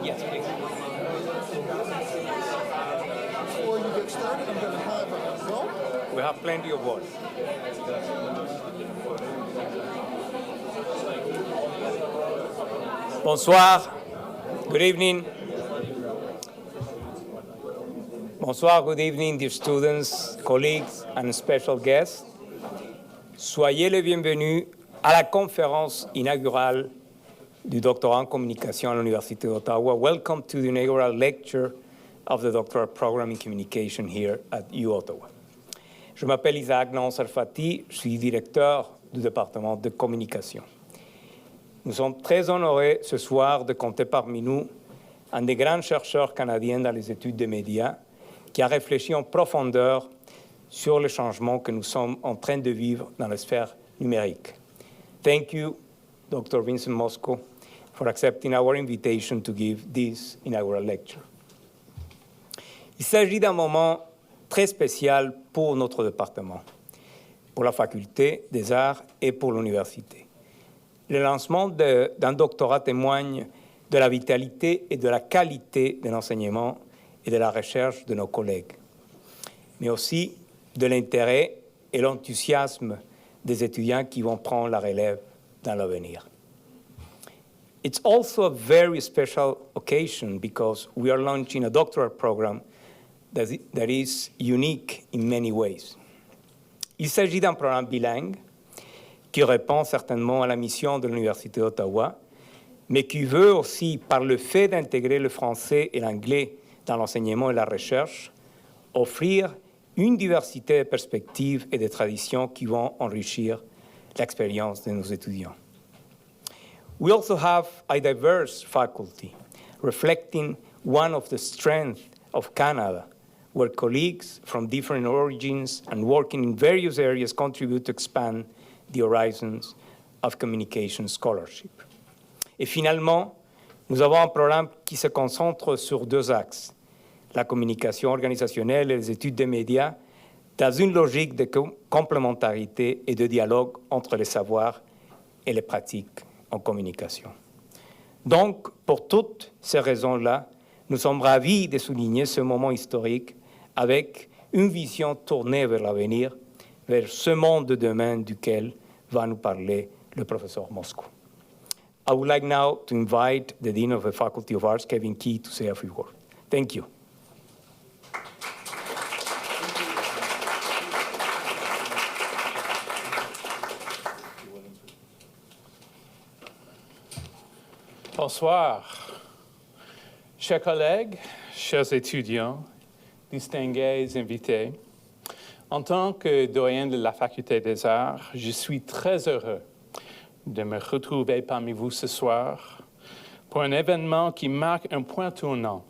Yes, please. Before you get started, I'm going to have a vote. We have plenty of water. Bonsoir. Good evening. Bonsoir, good evening, dear students, colleagues, and special guests. Soyez les bienvenus à la conférence inaugurale du doctorat en communication à l'Université d'Ottawa. Welcome to the inaugural lecture of the doctoral program in communication here at UOttawa. Je m'appelle Isaac Naon-Sarfati, je suis directeur du département de communication. Nous sommes très honorés ce soir de compter parmi nous un des grands chercheurs canadiens dans les études des médias qui a réfléchi en profondeur sur les changements que nous sommes en train de vivre dans la sphère numérique. Thank you, Dr. Vincent Mosco, for accepting our invitation to give this inaugural lecture. Il s'agit d'un moment très spécial pour notre département, pour la faculté des arts et pour l'université. Le lancement d'un doctorat témoigne de la vitalité et de la qualité de l'enseignement et de la recherche de nos collègues, mais aussi de l'intérêt et l'enthousiasme des étudiants qui vont prendre la relève dans l'avenir. It's also a very special occasion because we are launching a doctoral program that is unique in many ways. Il s'agit d'un programme bilingue qui répond certainement à la mission de l'Université d'Ottawa, mais qui veut aussi, par le fait d'intégrer le français et l'anglais dans l'enseignement et la recherche, offrir une diversité de perspectives et de traditions qui vont enrichir l'expérience de nos étudiants. We also have a diverse faculty, reflecting one of the strengths of Canada, where colleagues from different origins and working in various areas contribute to expand the horizons of communication scholarship. Et finalement, nous avons un programme qui se concentre sur deux axes, la communication organisationnelle et les études des médias, dans une logique de complémentarité et de dialogue entre les savoirs et les pratiques en communication. Donc, pour toutes ces raisons-là, nous sommes ravis de souligner ce moment historique avec une vision tournée vers l'avenir, vers ce monde de demain duquel va nous parler le professeur Mosco. I would like now to invite the Dean of the Faculty of Arts, Kevin Key, to say a few words. Thank you. Bonsoir, chers collègues, chers étudiants, distingués invités. En tant que doyen de la Faculté des Arts, je suis très heureux de me retrouver parmi vous ce soir pour un événement qui marque un point tournant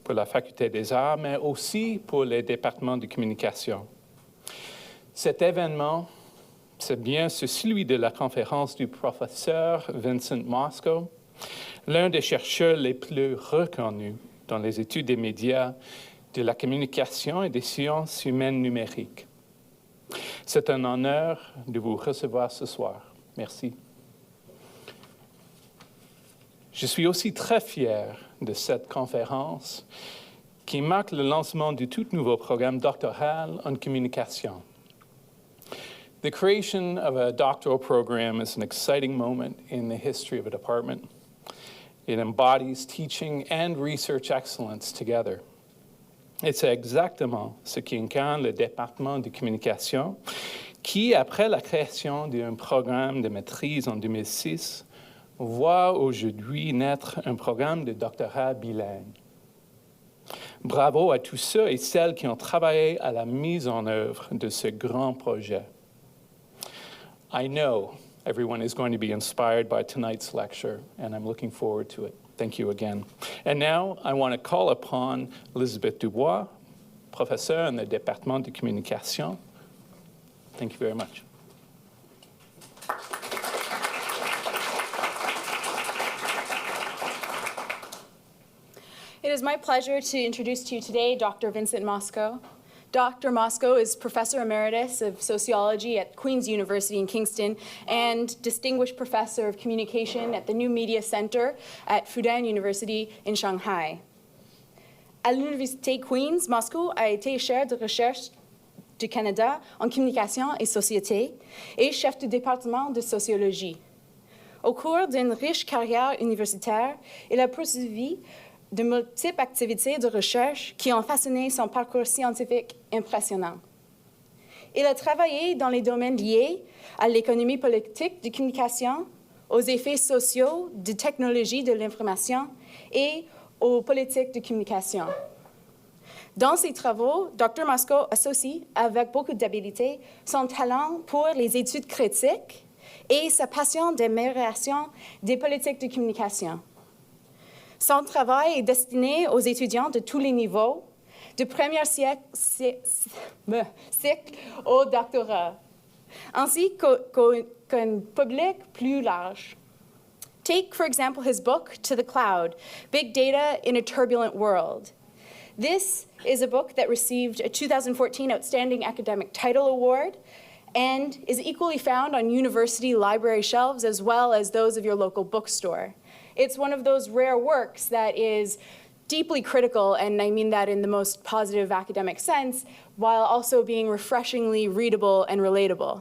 pour la Faculté des Arts, mais aussi pour les départements de communication. Cet événement, c'est bien celui de la conférence du professeur Vincent Mosco, l'un des chercheurs les plus reconnus dans les études des médias, de la communication et des sciences humaines numériques. C'est un honneur de vous recevoir ce soir. Merci. Je suis aussi très fier de cette conférence qui marque le lancement du tout nouveau programme doctoral en communication. The creation of a doctoral program is an exciting moment in the history of a department. It embodies teaching and research excellence together. Et c'est exactement ce qui incarne le département de communication qui, après la création d'un programme de maîtrise en 2006, voit aujourd'hui naître un programme de doctorat bilingue. Bravo à tous ceux et celles qui ont travaillé à la mise en œuvre de ce grand projet. I know everyone is going to be inspired by tonight's lecture, and I'm looking forward to it. Thank you again. And now I want to call upon Elizabeth Dubois, professeure in the Department de Communication. Thank you very much. It is my pleasure to introduce to you today Dr. Vincent Mosco. Dr. Mosco is Professor Emeritus of Sociology at Queen's University in Kingston and Distinguished Professor of Communication at the New Media Center at Fudan University in Shanghai. À l'Université Queen's, Mosco a été chaire de recherche du Canada en communication et société et chef du département de sociologie. Au cours d'une riche carrière universitaire, il a poursuivi de multiples activités de recherche qui ont façonné son parcours scientifique impressionnant. Il a travaillé dans les domaines liés à l'économie politique de communication, aux effets sociaux de technologie de l'information et aux politiques de communication. Dans ses travaux, Dr. Mosco associe avec beaucoup d'habileté son talent pour les études critiques et sa passion d'amélioration des politiques de communication. Son travail est destiné aux étudiants de tous les niveaux, du premier cycle au doctorat, ainsi qu'un public plus large. Take, for example, his book, To the Cloud, Big Data in a Turbulent World. This is a book that received a 2014 Outstanding Academic Title Award and is equally found on university library shelves as well as those of your local bookstore. It's one of those rare works that is deeply critical, and I mean that in the most positive academic sense, while also being refreshingly readable and relatable.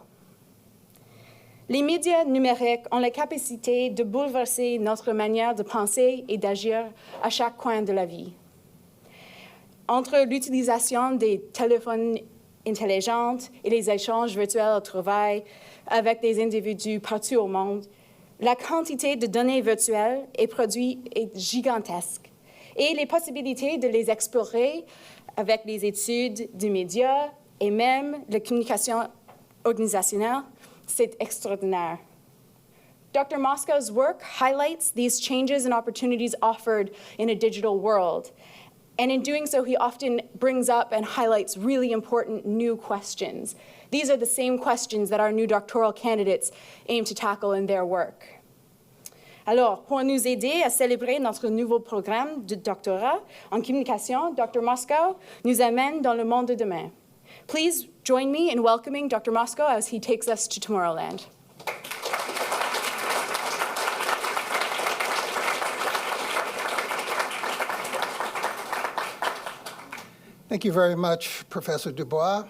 Les médias numériques ont la capacité de bouleverser notre manière de penser et d'agir à chaque coin de la vie. Entre l'utilisation des téléphones intelligents et les échanges virtuels au travail avec des individus partout au monde, la quantité de données virtuelles et produits est gigantesque et les possibilités de les explorer avec les études des médias et même la communication organisationnelle, c'est extraordinaire. Dr. Mosco's work highlights these changes and opportunities offered in a digital world. And in doing so, he often brings up and highlights really important new questions. These are the same questions that our new doctoral candidates aim to tackle in their work. Alors, pour nous aider à célébrer notre nouveau programme de doctorat en communication, Dr. Mosco nous amène dans le monde de demain. Please join me in welcoming Dr. Mosco as he takes us to Tomorrowland. Thank you very much, Professor Dubois.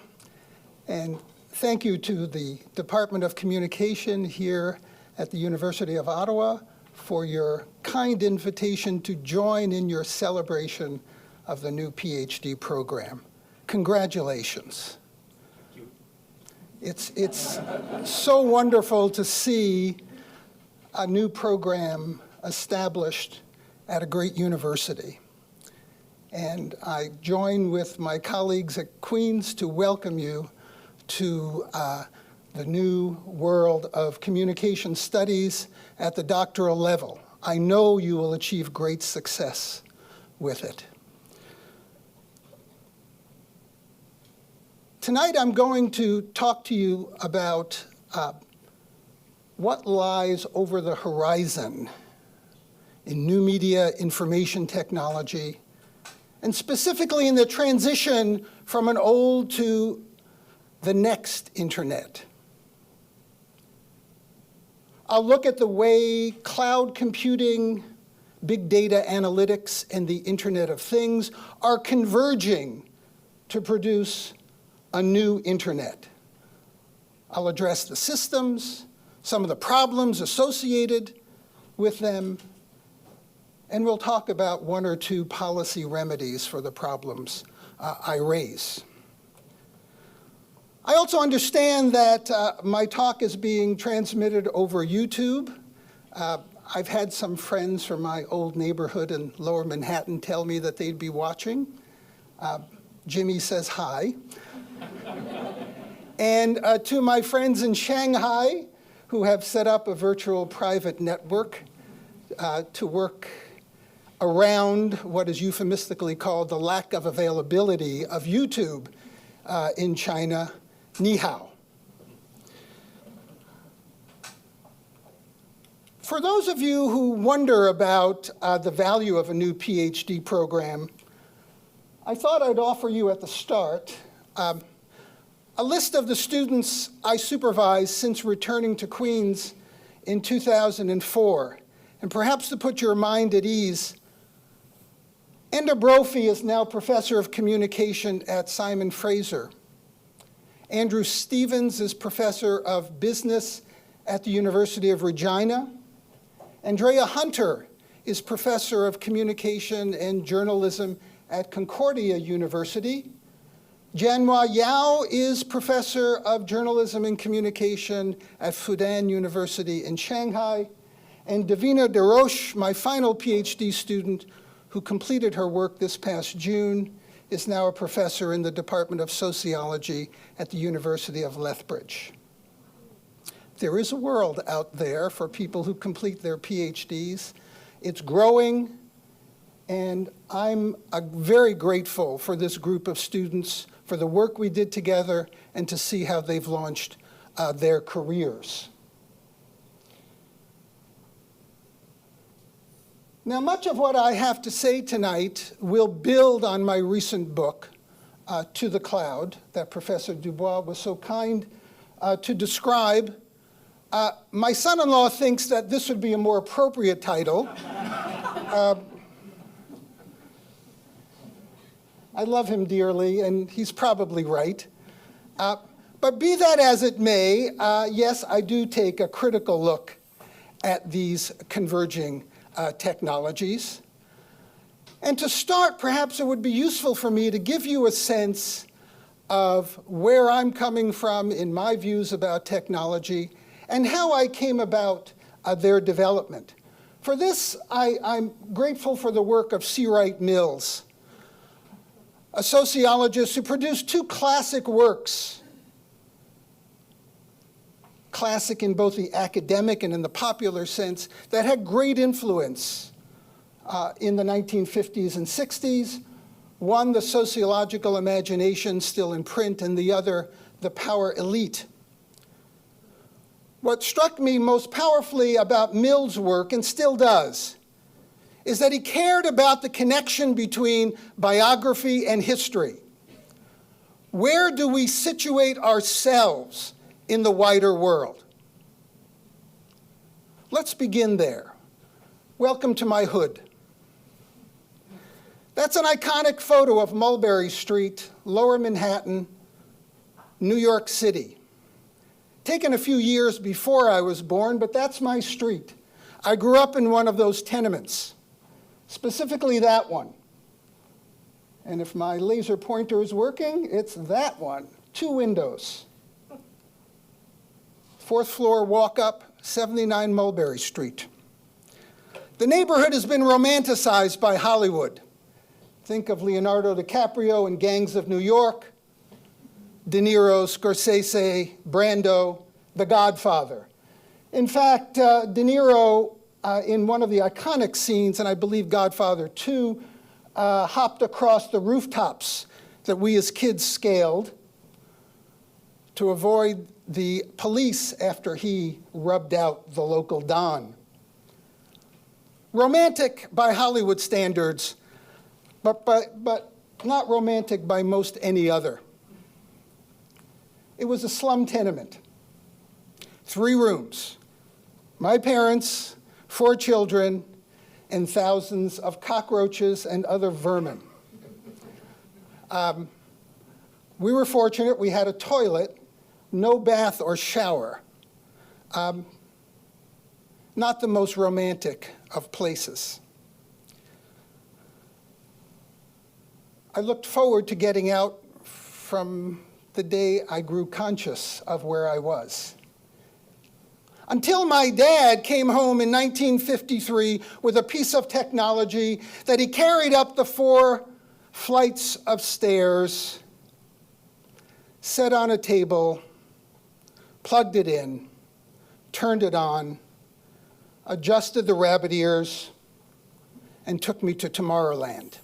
And thank you to the Department of Communication here at the University of Ottawa for your kind invitation to join in your celebration of the new PhD program. Congratulations. It's so wonderful to see a new program established at a great university. And I join with my colleagues at Queen's to welcome you to the new world of communication studies at the doctoral level. I know you will achieve great success with it. Tonight I'm going to talk to you about what lies over the horizon in new media information technology, and specifically in the transition from an old to the next internet. I'll look at the way cloud computing, big data analytics, and the Internet of Things are converging to produce a new internet. I'll address the systems, some of the problems associated with them, and we'll talk about one or two policy remedies for the problems I raise. I also understand that my talk is being transmitted over YouTube. I've had some friends from my old neighborhood in Lower Manhattan tell me that they'd be watching. Jimmy says hi. And to my friends in Shanghai, who have set up a virtual private network to work around what is euphemistically called the lack of availability of YouTube in China, ni hao. For those of you who wonder about the value of a new PhD program, I thought I'd offer you at the start a list of the students I supervised since returning to Queens in 2004. And perhaps to put your mind at ease, Enda Brophy is now professor of communication at Simon Fraser. Andrew Stevens is professor of business at the University of Regina. Andrea Hunter is professor of communication and journalism at Concordia University. Jianhua Yao is professor of journalism and communication at Fudan University in Shanghai. And Davina DeRoche, my final PhD student, who completed her work this past June, is now a professor in the Department of Sociology at the University of Lethbridge. There is a world out there for people who complete their PhDs. It's growing, and I'm very grateful for this group of students, for the work we did together, and to see how they've launched their careers. Now, much of what I have to say tonight will build on my recent book, To the Cloud, that Professor Dubois was so kind to describe. My son-in-law thinks that this would be a more appropriate title. I love him dearly, and he's probably right. But be that as it may, yes, I do take a critical look at these converging technologies. And to start, perhaps it would be useful for me to give you a sense of where I'm coming from in my views about technology and how I came about their development. For this, I'm grateful for the work of C. Wright Mills, a sociologist who produced two classic works, classic in both the academic and in the popular sense, that had great influence in the 1950s and 60s. One, The Sociological Imagination, still in print, and the other, The Power Elite. What struck me most powerfully about Mills' work, and still does, is that he cared about the connection between biography and history. Where do we situate ourselves in the wider world? Let's begin there. Welcome to my hood. That's an iconic photo of Mulberry Street, Lower Manhattan, New York City. Taken a few years before I was born, but that's my street. I grew up in one of those tenements, specifically that one. And if my laser pointer is working, it's that one, 2 windows. 4th floor walk up, 79 Mulberry Street. The neighborhood has been romanticized by Hollywood. Think of Leonardo DiCaprio in Gangs of New York, De Niro, Scorsese, Brando, The Godfather. In fact, De Niro, in one of the iconic scenes, and I believe Godfather 2, hopped across the rooftops that we as kids scaled to avoid the police after he rubbed out the local don. Romantic by Hollywood standards, but not romantic by most any other. It was a slum tenement, 3 rooms, my parents, 4 children, and thousands of cockroaches and other vermin. We were fortunate, we had a toilet, no bath or shower. Not the most romantic of places. I looked forward to getting out from the day I grew conscious of where I was. Until my dad came home in 1953 with a piece of technology that he carried up the 4 flights of stairs, set on a table, plugged it in, turned it on, adjusted the rabbit ears, and took me to Tomorrowland.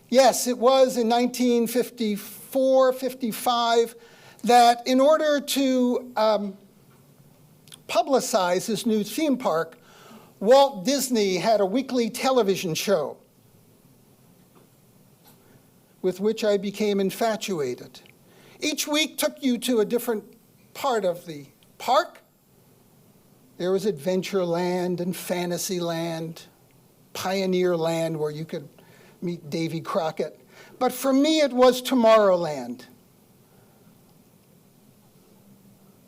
Yes, it was in 1954, 55, that in order to publicize his new theme park, Walt Disney had a weekly television show with which I became infatuated. Each week took you to a different part of the park. There was Adventureland and Fantasyland, Pioneerland, where you could meet Davy Crockett. But for me, it was Tomorrowland.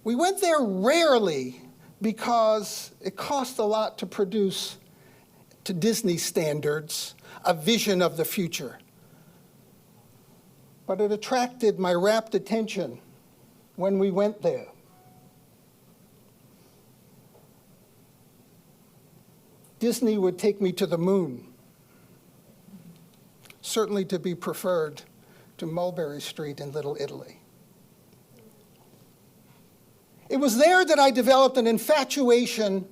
We went there rarely because it cost a lot to produce, to Disney standards, a vision of the future. But it attracted my rapt attention when we went there. Disney would take me to the moon, certainly to be preferred to Mulberry Street in Little Italy. It was there that I developed an infatuation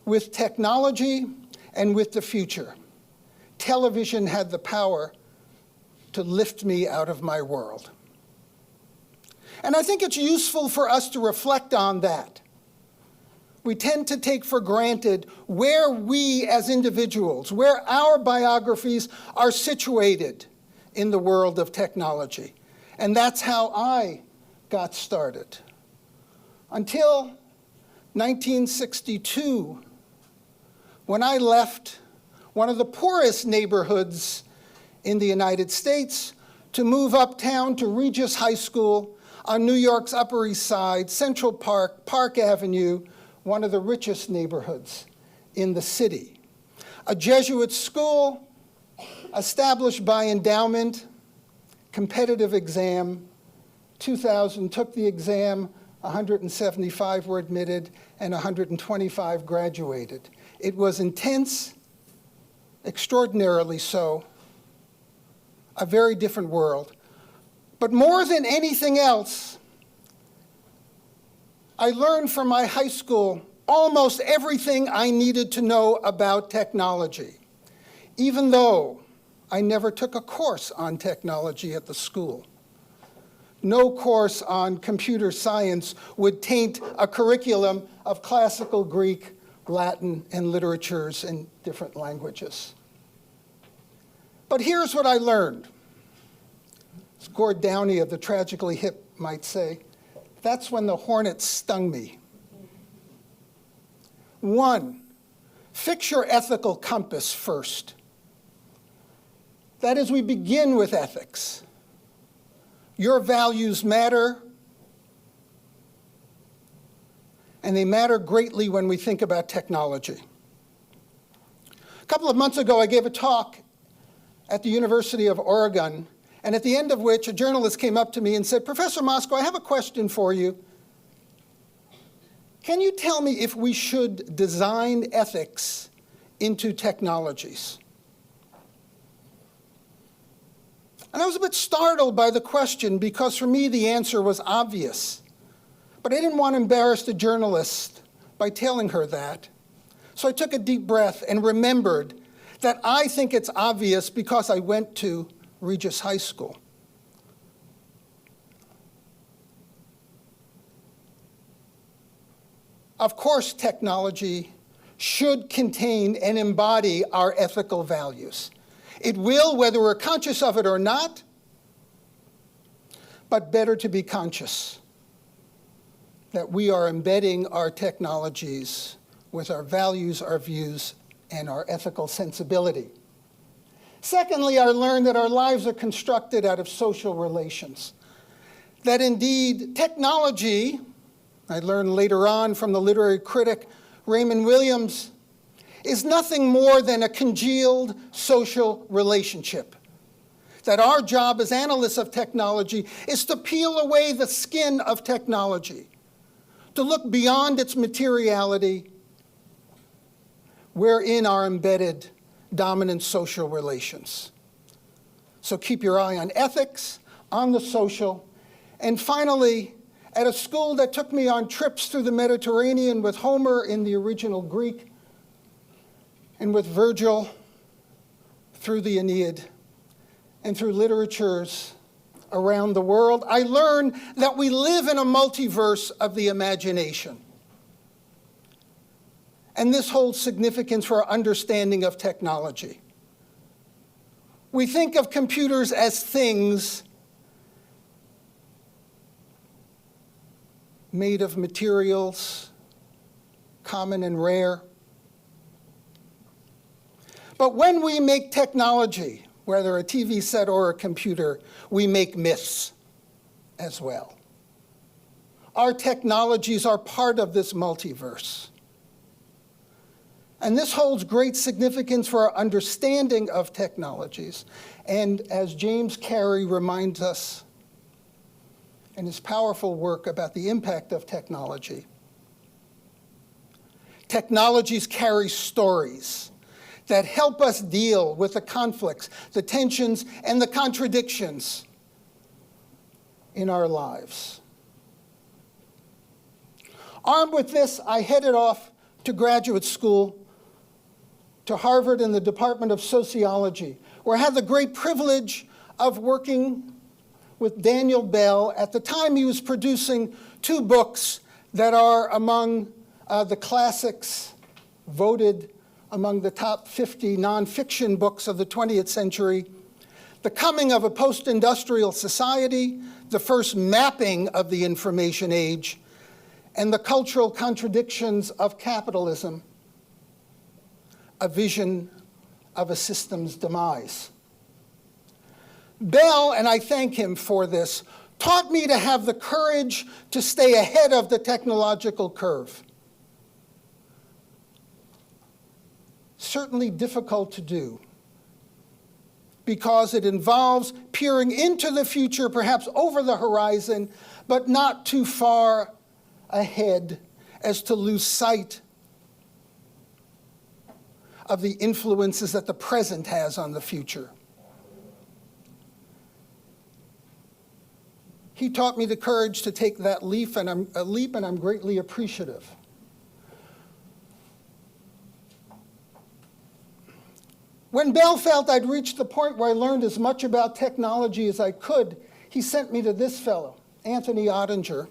with technology and with the future. Television had the power to lift me out of my world. And I think it's useful for us to reflect on that. We tend to take for granted where we as individuals, where our biographies are situated in the world of technology. And that's how I got started. Until 1962, when I left one of the poorest neighborhoods in the United States to move uptown to Regis High School on New York's Upper East Side, Central Park, Park Avenue, one of the richest neighborhoods in the city. A Jesuit school established by endowment, competitive exam, 2,000 took the exam, 175 were admitted, and 125 graduated. It was intense, extraordinarily so, a very different world. But more than anything else, I learned from my high school almost everything I needed to know about technology, even though I never took a course on technology at the school. No course on computer science would taint a curriculum of classical Greek, Latin, and literatures in different languages. But here's what I learned. As Gord Downey of the Tragically Hip might say, that's when the hornet stung me. 1, fix your ethical compass first. That is, we begin with ethics. Your values matter, and they matter greatly when we think about technology. A couple of months ago, I gave a talk at the University of Oregon, and at the end of which a journalist came up to me and said, "Professor Mosco, I have a question for you. Can you tell me if we should design ethics into technologies?" And I was a bit startled by the question because for me the answer was obvious. But I didn't want to embarrass the journalist by telling her that. So I took a deep breath and remembered that I think it's obvious because I went to Regis High School. Of course, technology should contain and embody our ethical values. It will, whether we're conscious of it or not, but better to be conscious that we are embedding our technologies with our values, our views, and our ethical sensibility. Secondly, I learned that our lives are constructed out of social relations. That indeed, technology, I learned later on from the literary critic Raymond Williams, is nothing more than a congealed social relationship. That our job as analysts of technology is to peel away the skin of technology, to look beyond its materiality, wherein are embedded dominant social relations. So keep your eye on ethics, on the social, and finally, at a school that took me on trips through the Mediterranean with Homer in the original Greek and with Virgil through the Aeneid and through literatures around the world, I learned that we live in a multiverse of the imagination. And this holds significance for our understanding of technology. We think of computers as things made of materials, common and rare. But when we make technology, whether a TV set or a computer, we make myths as well. Our technologies are part of this multiverse. And this holds great significance for our understanding of technologies. And as James Carey reminds us in his powerful work about the impact of technology, technologies carry stories that help us deal with the conflicts, the tensions, and the contradictions in our lives. Armed with this, I headed off to graduate school, to Harvard in the Department of Sociology, where I had the great privilege of working with Daniel Bell. At the time, he was producing 2 books that are among the classics, voted among the top 50 nonfiction books of the 20th century. The Coming of a Post-Industrial Society, the first mapping of the information age, and the Cultural Contradictions of Capitalism, a vision of a system's demise. Bell, and I thank him for this, taught me to have the courage to stay ahead of the technological curve. Certainly difficult to do, because it involves peering into the future, perhaps over the horizon, but not too far ahead as to lose sight of the influences that the present has on the future. He taught me the courage to take that leap, and I'm greatly appreciative. When Bell felt I'd reached the point where I learned as much about technology as I could, he sent me to this fellow, Anthony Ottinger,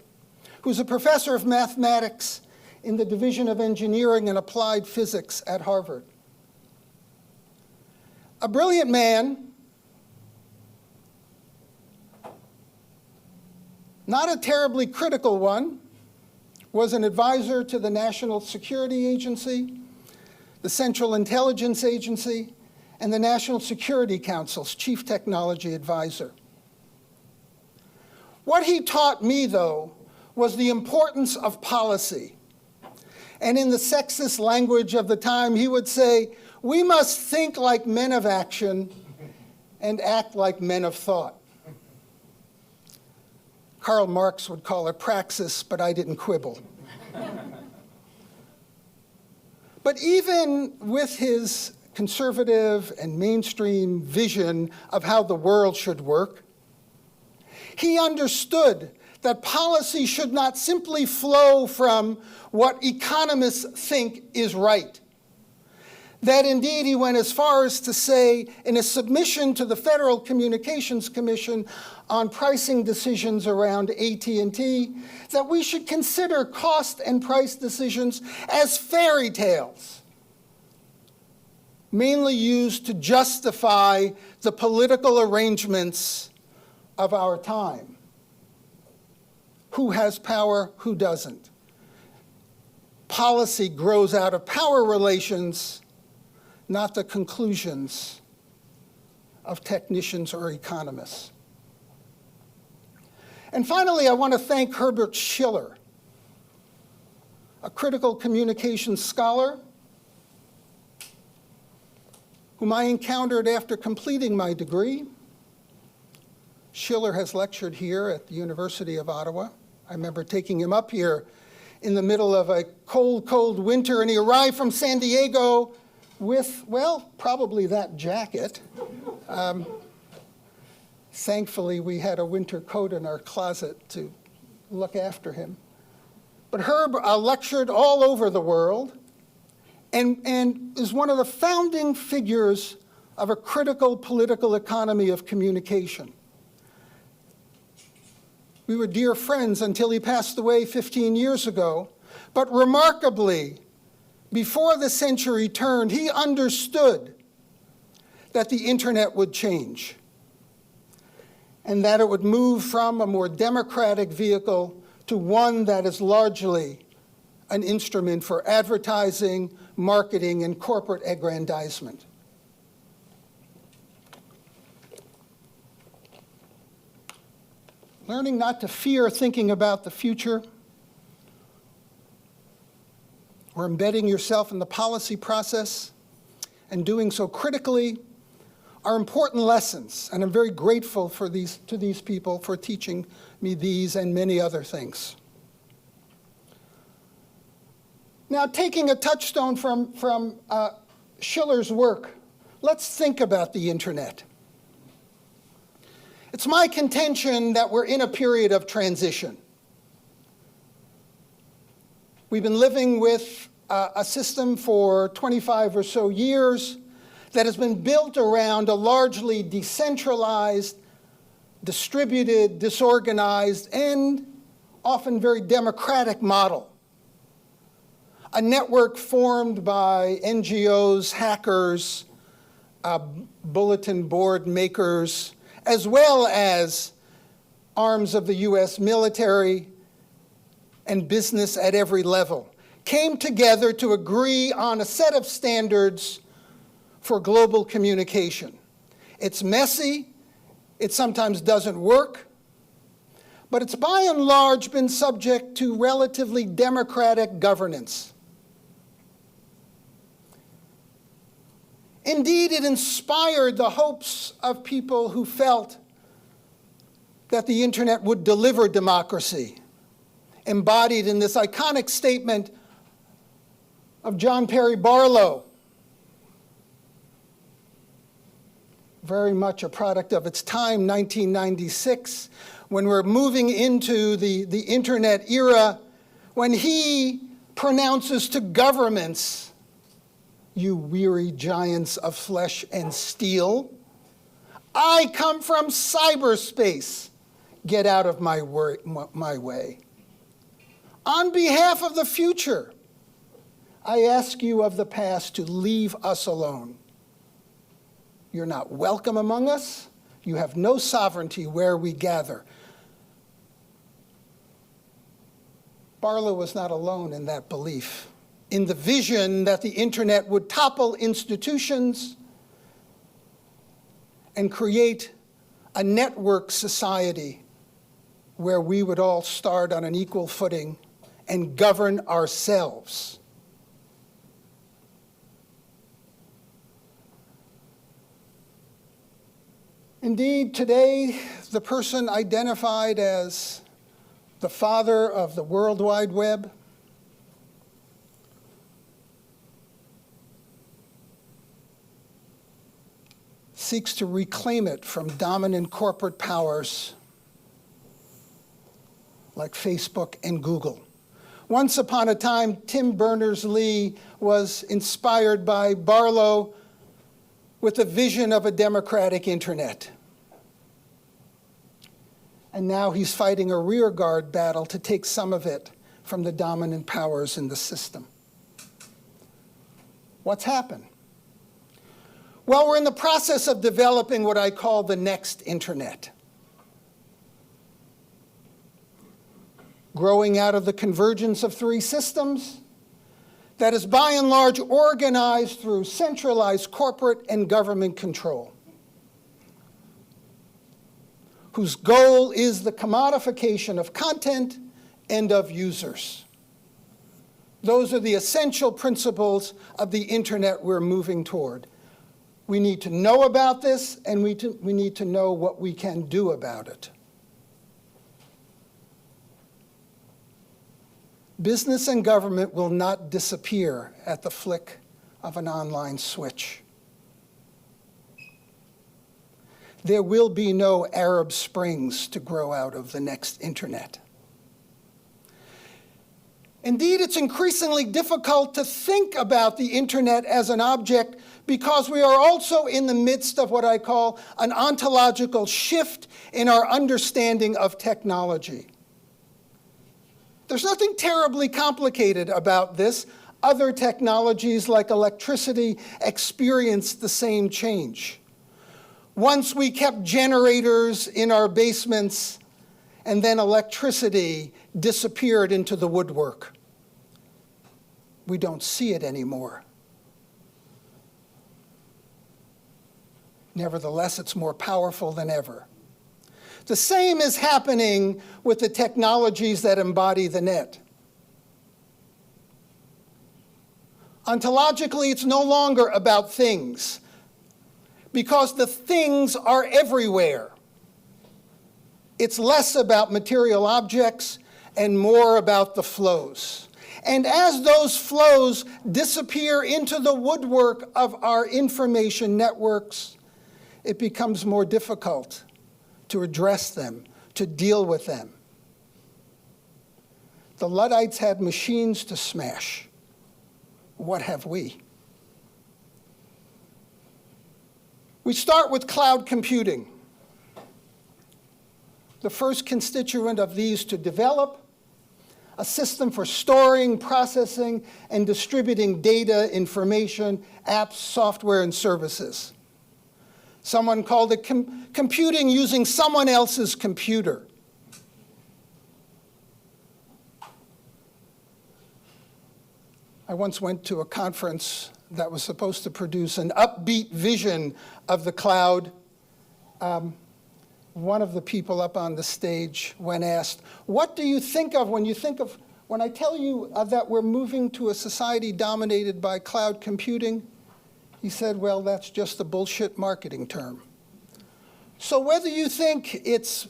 who's a professor of mathematics in the Division of Engineering and Applied Physics at Harvard. A brilliant man, not a terribly critical one, was an advisor to the National Security Agency, the Central Intelligence Agency, and the National Security Council's chief technology advisor. What he taught me, though, was the importance of policy. And in the sexist language of the time, he would say, we must think like men of action and act like men of thought. Karl Marx would call it praxis, but I didn't quibble. But even with his conservative and mainstream vision of how the world should work, he understood that policy should not simply flow from what economists think is right. That indeed, he went as far as to say, in a submission to the Federal Communications Commission on pricing decisions around AT&T, that we should consider cost and price decisions as fairy tales, mainly used to justify the political arrangements of our time. Who has power, who doesn't? Policy grows out of power relations, not the conclusions of technicians or economists. And finally, I want to thank Herbert Schiller, a critical communications scholar whom I encountered after completing my degree. Schiller has lectured here at the University of Ottawa. I remember taking him up here in the middle of a cold, cold winter, and he arrived from San Diego with, well, probably that jacket. Thankfully, we had a winter coat in our closet to look after him. But Herb lectured all over the world and is one of the founding figures of a critical political economy of communication. We were dear friends until he passed away 15 years ago. But remarkably, before the century turned, he understood that the internet would change and that it would move from a more democratic vehicle to one that is largely an instrument for advertising, marketing, and corporate aggrandizement. Learning not to fear thinking about the future, or embedding yourself in the policy process, and doing so critically, are important lessons, and I'm very grateful to these people for teaching me these and many other things. Now, taking a touchstone from Schiller's work, let's think about the internet. It's my contention that we're in a period of transition. We've been living with a system for 25 or so years that has been built around a largely decentralized, distributed, disorganized, and often very democratic model. A network formed by NGOs, hackers, bulletin board makers, as well as arms of the US military and business at every level, came together to agree on a set of standards for global communication. It's messy, it sometimes doesn't work, but it's by and large been subject to relatively democratic governance. Indeed, it inspired the hopes of people who felt that the internet would deliver democracy, embodied in this iconic statement of John Perry Barlow, very much a product of its time, 1996, when we're moving into the internet era, when he pronounces to governments, "You weary giants of flesh and steel, I come from cyberspace. Get out of my way. On behalf of the future, I ask you of the past to leave us alone. You're not welcome among us. You have no sovereignty where we gather." Barlow was not alone in that belief, in the vision that the internet would topple institutions and create a network society where we would all start on an equal footing and govern ourselves. Indeed, today, the person identified as the father of the World Wide Web seeks to reclaim it from dominant corporate powers like Facebook and Google. Once upon a time, Tim Berners-Lee was inspired by Barlow with a vision of a democratic internet. And now he's fighting a rearguard battle to take some of it from the dominant powers in the system. What's happened? Well, we're in the process of developing what I call the next internet. Growing out of the convergence of three systems that is by and large organized through centralized corporate and government control, whose goal is the commodification of content and of users. Those are the essential principles of the internet we're moving toward. We need to know about this, and we need to know what we can do about it. Business and government will not disappear at the flick of an online switch. There will be no Arab Springs to grow out of the next internet. Indeed, it's increasingly difficult to think about the internet as an object because we are also in the midst of what I call an ontological shift in our understanding of technology. There's nothing terribly complicated about this. Other technologies like electricity experienced the same change. Once we kept generators in our basements, and then electricity disappeared into the woodwork. We don't see it anymore. Nevertheless, it's more powerful than ever. The same is happening with the technologies that embody the net. Ontologically, it's no longer about things, because the things are everywhere. It's less about material objects and more about the flows. And as those flows disappear into the woodwork of our information networks, it becomes more difficult to address them, to deal with them. The Luddites had machines to smash. What have we? We start with cloud computing. The first constituent of these to develop a system for storing, processing, and distributing data, information, apps, software, and services. Someone called it computing using someone else's computer. I once went to a conference that was supposed to produce an upbeat vision of the cloud. One of the people up on the stage, when asked, what do you think of when I tell you that we're moving to a society dominated by cloud computing? He said, well, that's just a bullshit marketing term. So whether you think it's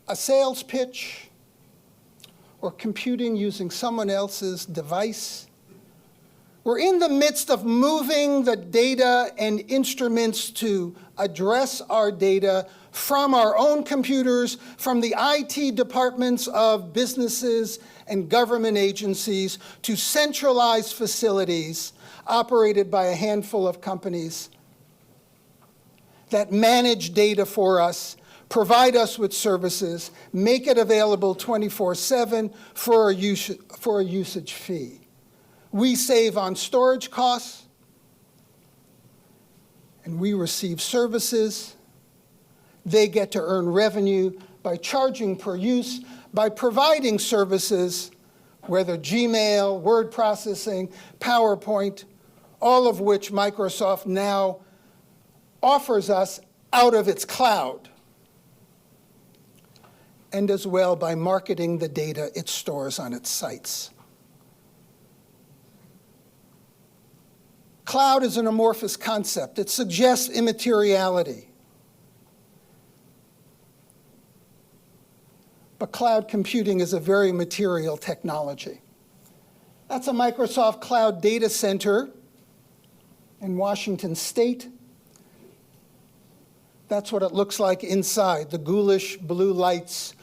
a sales pitch or computing using someone else's device, we're in the midst of moving the data and instruments to address our data from our own computers, from the IT departments of businesses and government agencies, to centralized facilities operated by a handful of companies that manage data for us, provide us with services, make it available 24/7 for a usage fee. We save on storage costs, and we receive services. They get to earn revenue by charging per use, by providing services, whether Gmail, word processing, PowerPoint, all of which Microsoft now offers us out of its cloud, and as well by marketing the data it stores on its sites. Cloud is an amorphous concept. It suggests immateriality. But cloud computing is a very material technology. That's a Microsoft Cloud data center in Washington State. That's what it looks like inside, the ghoulish blue lights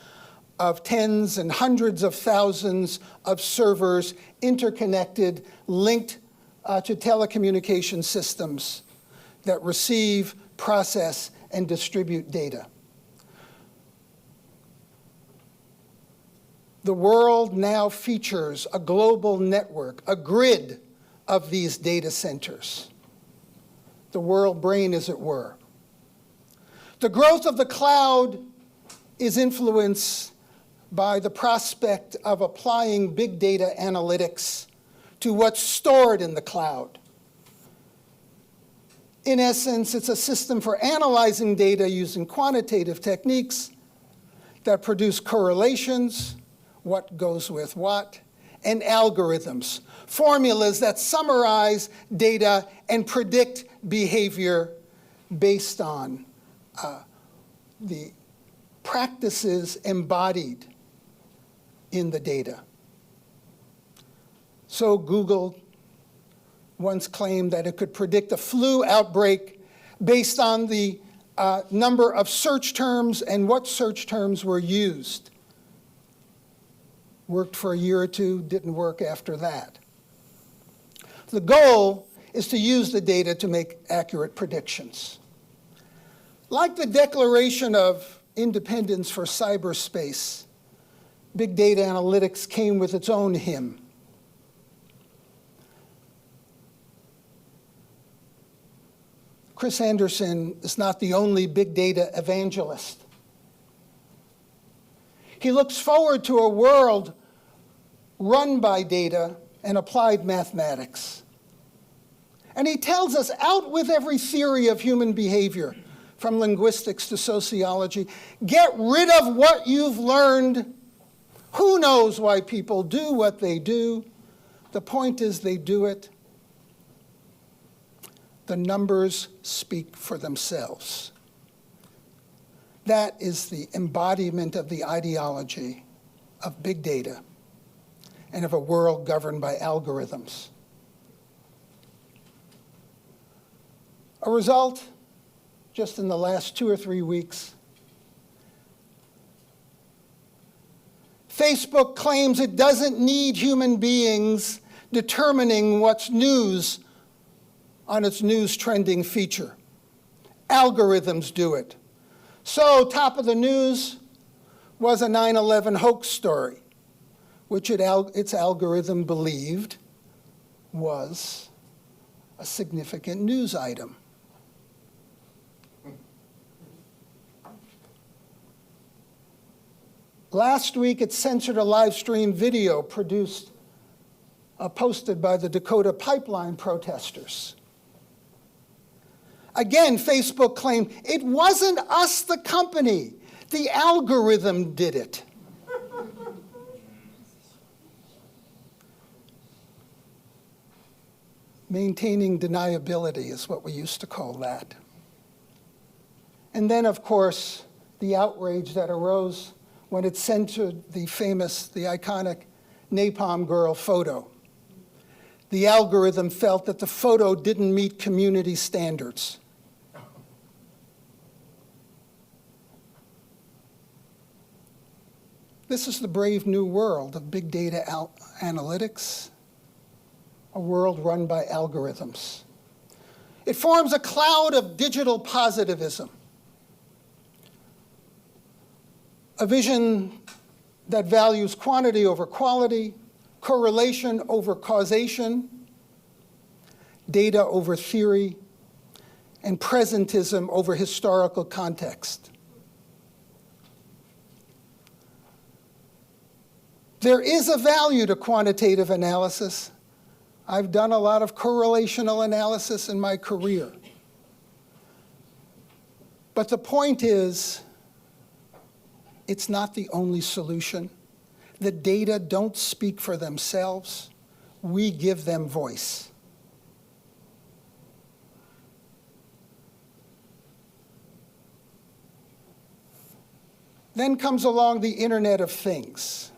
of tens and hundreds of thousands of servers interconnected, linked to telecommunication systems that receive, process, and distribute data. The world now features a global network, a grid of these data centers. The world brain, as it were. The growth of the cloud is influenced by the prospect of applying big data analytics to what's stored in the cloud. In essence, it's a system for analyzing data using quantitative techniques that produce correlations, what goes with what, and algorithms, formulas that summarize data and predict behavior based on the practices embodied in the data. So Google once claimed that it could predict a flu outbreak based on the number of search terms and what search terms were used. Worked for a year or two, didn't work after that. The goal is to use the data to make accurate predictions. Like the Declaration of Independence for cyberspace, big data analytics came with its own hymn. Chris Anderson is not the only big data evangelist. He looks forward to a world run by data and applied mathematics. And he tells us, out with every theory of human behavior, from linguistics to sociology. Get rid of what you've learned. Who knows why people do what they do? The point is they do it. The numbers speak for themselves. That is the embodiment of the ideology of big data and of a world governed by algorithms. A result, just in the last 2 or 3 weeks, Facebook claims it doesn't need human beings determining what's news on its news trending feature. Algorithms do it. So top of the news was a 9/11 hoax story, which its algorithm believed was a significant news item. Last week, it censored a live stream video posted by the Dakota Pipeline protesters. Again, Facebook claimed it wasn't us, the company. The algorithm did it. Maintaining deniability is what we used to call that. And then, of course, the outrage that arose when it censored the iconic Napalm Girl photo. The algorithm felt that the photo didn't meet community standards. This is the brave new world of big data analytics, a world run by algorithms. It forms a cloud of digital positivism, a vision that values quantity over quality, correlation over causation, data over theory, and presentism over historical context. There is a value to quantitative analysis. I've done a lot of correlational analysis in my career. But the point is, it's not the only solution. The data don't speak for themselves. We give them voice. Then comes along the Internet of Things.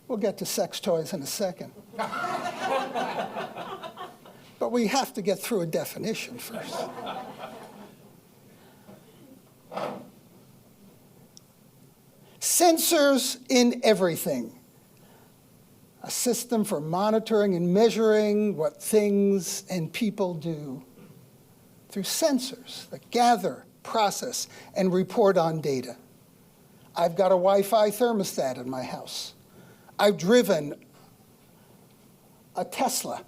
We'll get to sex toys in a second. But we have to get through a definition first. Sensors in everything. A system for monitoring and measuring what things and people do through sensors that gather, process, and report on data. I've got a Wi-Fi thermostat in my house. I've driven a Tesla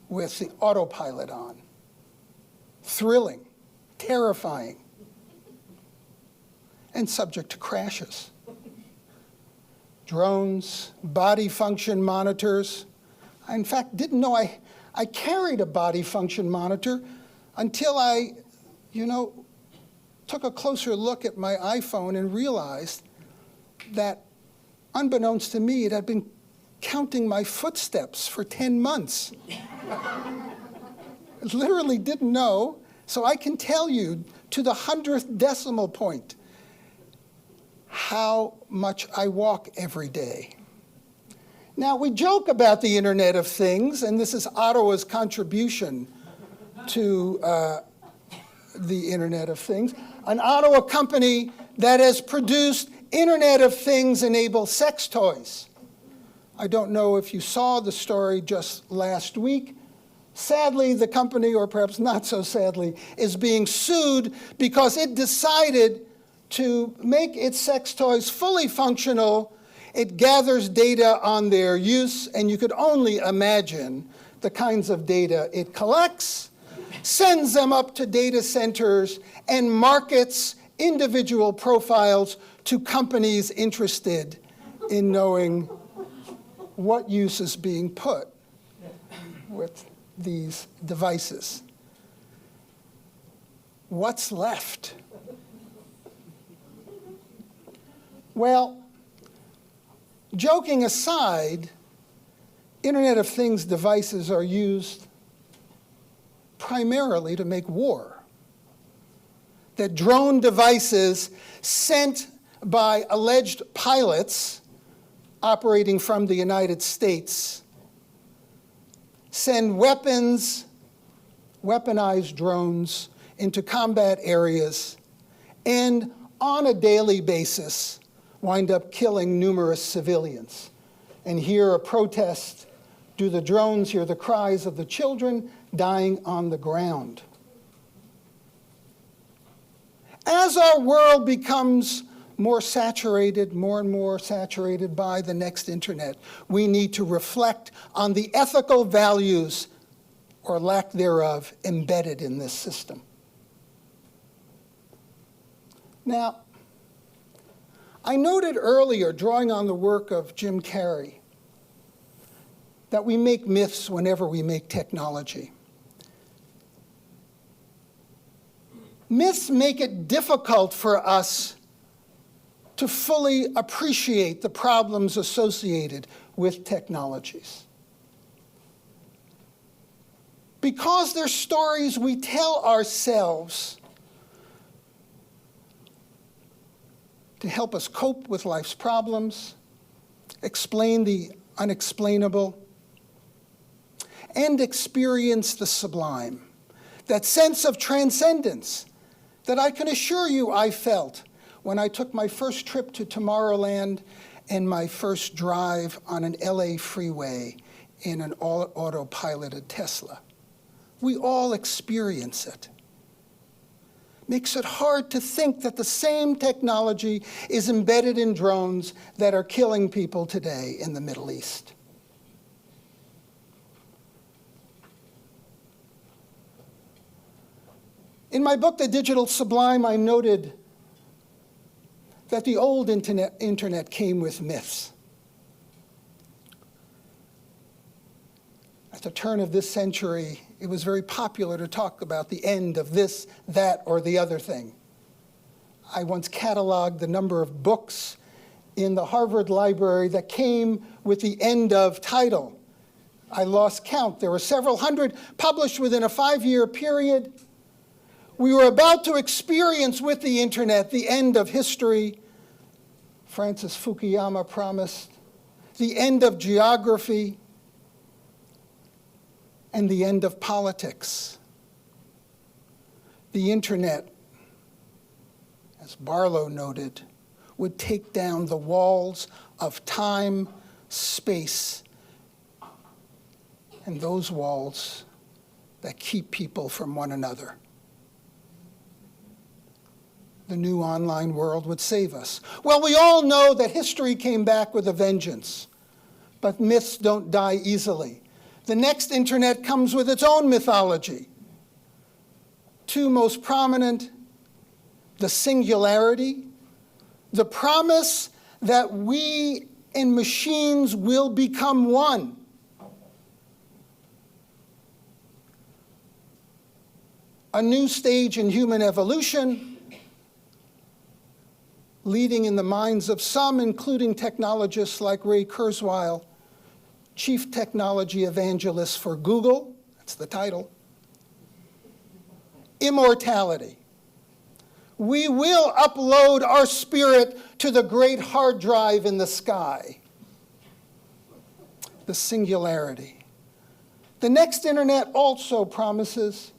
with the autopilot on. Thrilling, terrifying, and subject to crashes. Drones, body function monitors. I, in fact, didn't know I carried a body function monitor until I, took a closer look at my iPhone and realized that, unbeknownst to me, it had been counting my footsteps for 10 months. I literally didn't know, so I can tell you to the 100th decimal point how much I walk every day. Now, we joke about the Internet of Things, and this is Ottawa's contribution to the Internet of Things. An Ottawa company that has produced Internet of Things-enabled sex toys. I don't know if you saw the story just last week. Sadly, the company, or perhaps not so sadly, is being sued because it decided to make its sex toys fully functional. It gathers data on their use, and you could only imagine the kinds of data it collects, sends them up to data centers, and markets individual profiles to companies interested in knowing what use is being put with these devices. What's left? Well, joking aside, Internet of Things devices are used primarily to make war. That drone devices sent by alleged pilots operating from the United States send weaponized drones into combat areas and on a daily basis wind up killing numerous civilians. And hear a protest, do the drones hear the cries of the children dying on the ground? As our world becomes more and more saturated by the next internet, we need to reflect on the ethical values, or lack thereof, embedded in this system. Now, I noted earlier, drawing on the work of Jim Carrey, that we make myths whenever we make technology. Myths make it difficult for us to fully appreciate the problems associated with technologies. Because they're stories we tell ourselves to help us cope with life's problems, explain the unexplainable, and experience the sublime. That sense of transcendence that I can assure you I felt when I took my first trip to Tomorrowland and my first drive on an LA freeway in an autopiloted Tesla. We all experience it. Makes it hard to think that the same technology is embedded in drones that are killing people today in the Middle East. In my book, The Digital Sublime, I noted that the old internet came with myths. At the turn of this century, it was very popular to talk about the end of this, that, or the other thing. I once cataloged the number of books in the Harvard Library that came with the end of title. I lost count. There were several hundred published within a 5-year period. We were about to experience with the internet the end of history. Francis Fukuyama promised the end of geography and the end of politics. The internet, as Barlow noted, would take down the walls of time, space, and those walls that keep people from one another. The new online world would save us. Well, we all know that history came back with a vengeance, but myths don't die easily. The next internet comes with its own mythology. Two most prominent, the singularity, the promise that we and machines will become one. A new stage in human evolution, leading in the minds of some, including technologists like Ray Kurzweil, chief technology evangelist for Google, that's the title. Immortality. We will upload our spirit to the great hard drive in the sky. The singularity. The next internet also promises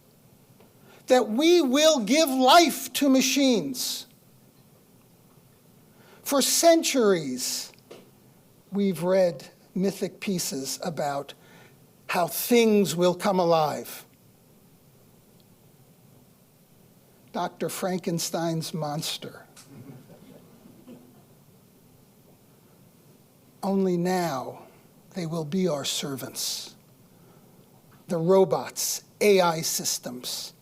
that we will give life to machines. For centuries, we've read mythic pieces about how things will come alive. Dr. Frankenstein's monster. Only now they will be our servants. The robots, AI systems,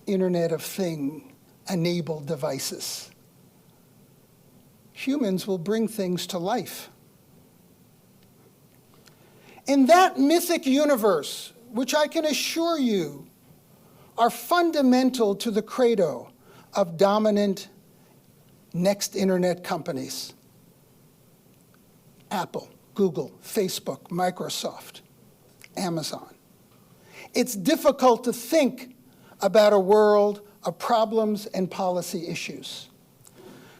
Internet of Thing-enabled devices. Humans will bring things to life. In that mythic universe, which I can assure you are fundamental to the credo of dominant next internet companies, Apple, Google, Facebook, Microsoft, Amazon. It's difficult to think about a world of problems and policy issues.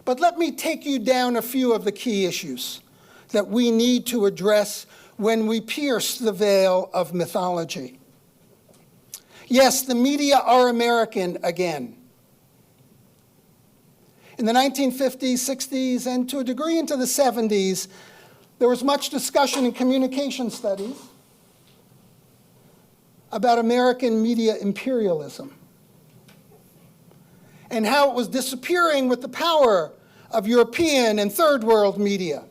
But let me take you down a few of the key issues that we need to address when we pierce the veil of mythology. Yes, the media are American again. In the 1950s, 60s, and to a degree into the 70s, there was much discussion in communication studies about American media imperialism and how it was disappearing with the power of European and third world media.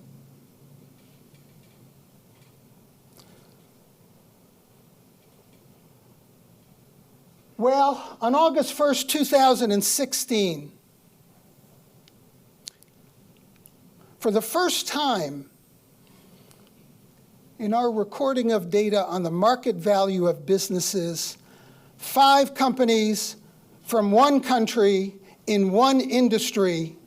Well, on August 1st, 2016, for the first time in our recording of data on the market value of businesses, 5 companies from one country in one industry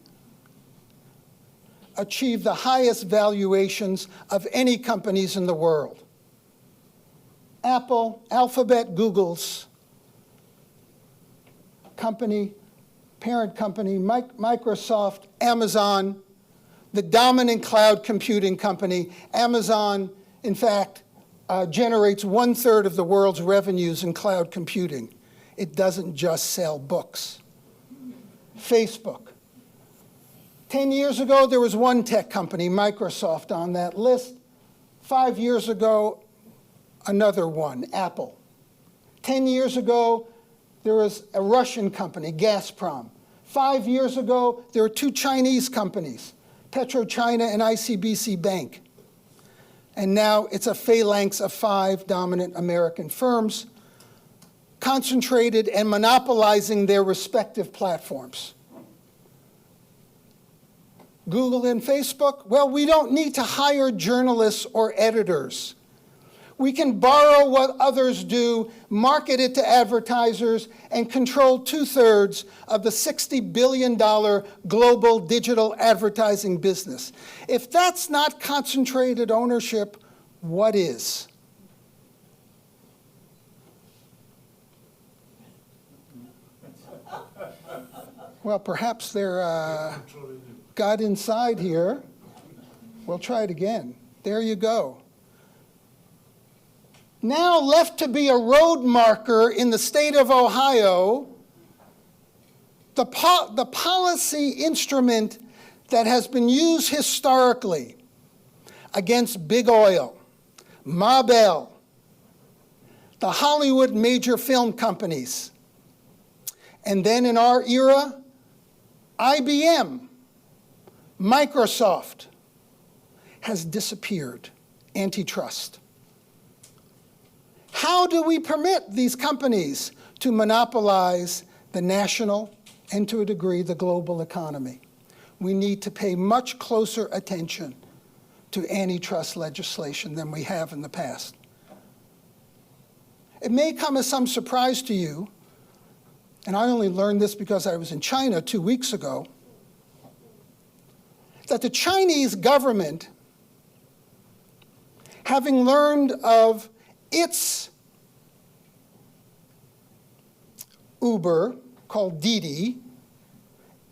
achieved the highest valuations of any companies in the world. Apple, Alphabet, Google's company, parent company, Microsoft, Amazon, the dominant cloud computing company. Amazon, in fact, generates 1/3 of the world's revenues in cloud computing. It doesn't just sell books. Facebook. 10 years ago, there was one tech company, Microsoft, on that list. 5 years ago, another one, Apple. 10 years ago, there was a Russian company, Gazprom. 5 years ago, there were 2 Chinese companies, PetroChina and ICBC Bank. And now it's a phalanx of 5 dominant American firms concentrated and monopolizing their respective platforms. Google and Facebook, well, we don't need to hire journalists or editors. We can borrow what others do, market it to advertisers, and control 2/3 of the $60 billion global digital advertising business. If that's not concentrated ownership, what is? Well, perhaps they're got inside here. We'll try it again. There you go. Now left to be a road marker in the state of Ohio, the policy instrument that has been used historically against big oil, Ma Bell, the Hollywood major film companies, and then in our era, IBM, Microsoft, has disappeared. Antitrust. How do we permit these companies to monopolize the national and, to a degree, the global economy? We need to pay much closer attention to antitrust legislation than we have in the past. It may come as some surprise to you, and I only learned this because I was in China 2 weeks ago, that the Chinese government, having learned of its Uber, called Didi,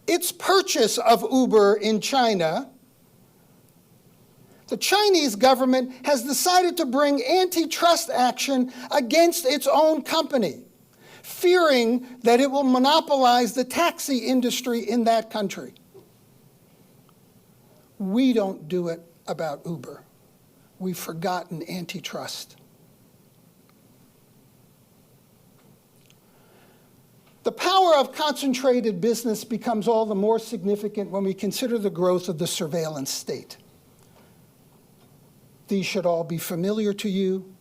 its purchase of Uber in China, the Chinese government has decided to bring antitrust action against its own company, fearing that it will monopolize the taxi industry in that country. We don't do it about Uber. We've forgotten antitrust. The power of concentrated business becomes all the more significant when we consider the growth of the surveillance state. These should all be familiar to you.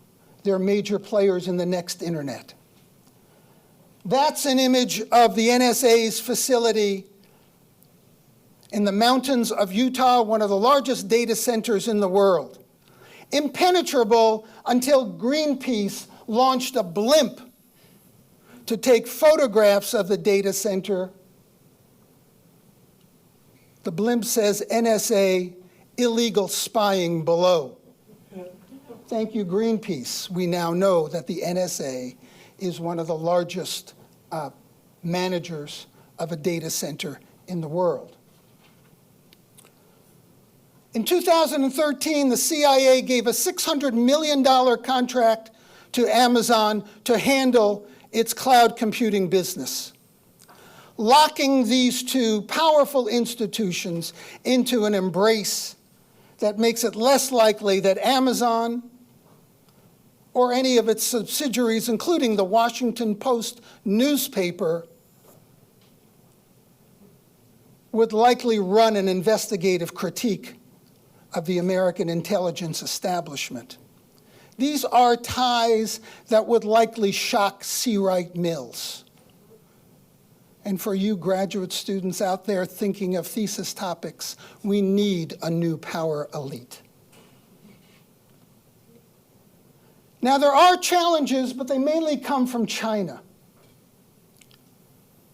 They're major players in the next internet. That's an image of the NSA's facility in the mountains of Utah, one of the largest data centers in the world. Impenetrable until Greenpeace launched a blimp to take photographs of the data center. The blimp says NSA, illegal spying below. Thank you, Greenpeace. We now know that the NSA is one of the largest managers of a data center in the world. In 2013, the CIA gave a $600 million contract to Amazon to handle its cloud computing business, locking these two powerful institutions into an embrace that makes it less likely that Amazon or any of its subsidiaries, including the Washington Post newspaper, would likely run an investigative critique of the American intelligence establishment. These are ties that would likely shock CITE Mills. And for you graduate students out there thinking of thesis topics, we need a new power elite. Now, there are challenges, but they mainly come from China.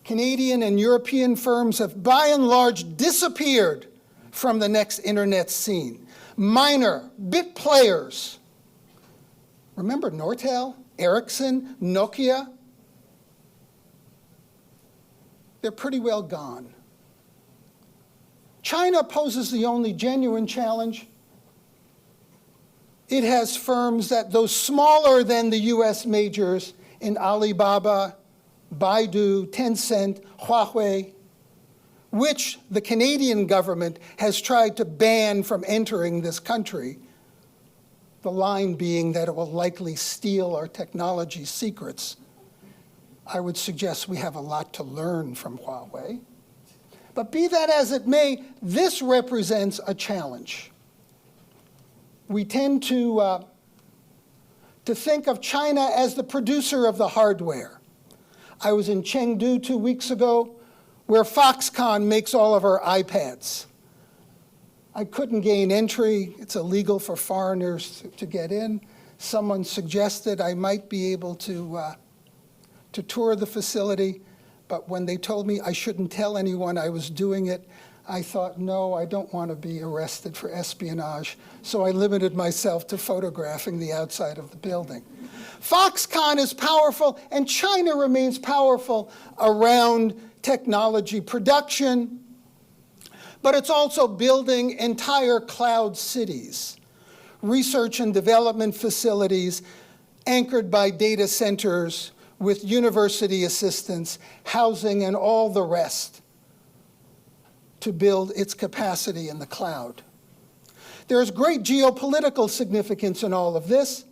Canadian and European firms have by and large disappeared from the next internet scene. Minor bit players. Remember Nortel, Ericsson, Nokia? They're pretty well gone. China poses the only genuine challenge. It has firms that, though smaller than the US majors in Alibaba, Baidu, Tencent, Huawei, which the Canadian government has tried to ban from entering this country, the line being that it will likely steal our technology secrets. I would suggest we have a lot to learn from Huawei. But be that as it may, this represents a challenge. We tend to think of China as the producer of the hardware. I was in Chengdu 2 weeks ago, where Foxconn makes all of our iPads. I couldn't gain entry. It's illegal for foreigners to get in. Someone suggested I might be able to tour the facility, but when they told me I shouldn't tell anyone I was doing it, I thought, no, I don't want to be arrested for espionage, so I limited myself to photographing the outside of the building. Foxconn is powerful, and China remains powerful around technology production, but it's also building entire cloud cities, research and development facilities anchored by data centers with university assistants, housing, and all the rest to build its capacity in the cloud. There is great geopolitical significance in all of this.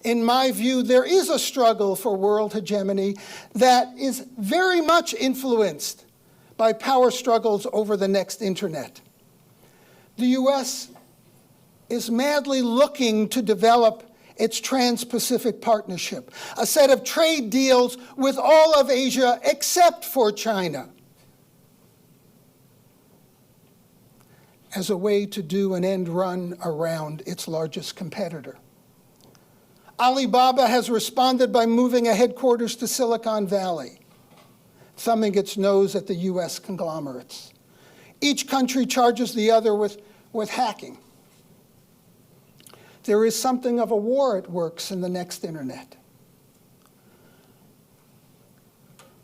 In my view, there is a struggle for world hegemony that is very much influenced by power struggles over the next internet. The US is madly looking to develop its Trans-Pacific Partnership, a set of trade deals with all of Asia except for China, as a way to do an end run around its largest competitor. Alibaba has responded by moving a headquarters to Silicon Valley, thumbing its nose at the US conglomerates. Each country charges the other with hacking. There is something of a war at work in the next internet.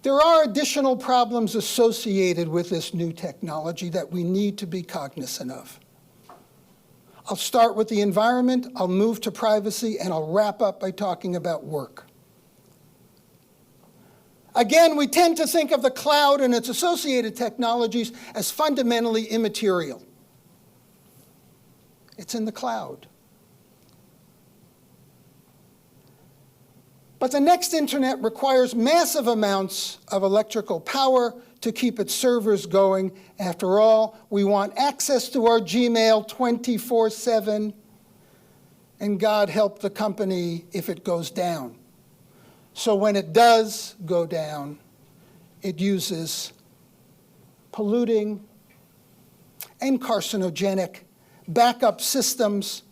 There are additional problems associated with this new technology that we need to be cognizant of. I'll start with the environment, I'll move to privacy, and I'll wrap up by talking about work. Again, we tend to think of the cloud and its associated technologies as fundamentally immaterial. It's in the cloud. But the next internet requires massive amounts of electrical power to keep its servers going. After all, we want access to our Gmail 24/7, and God help the company if it goes down. So when it does go down, it uses polluting and carcinogenic backup systems,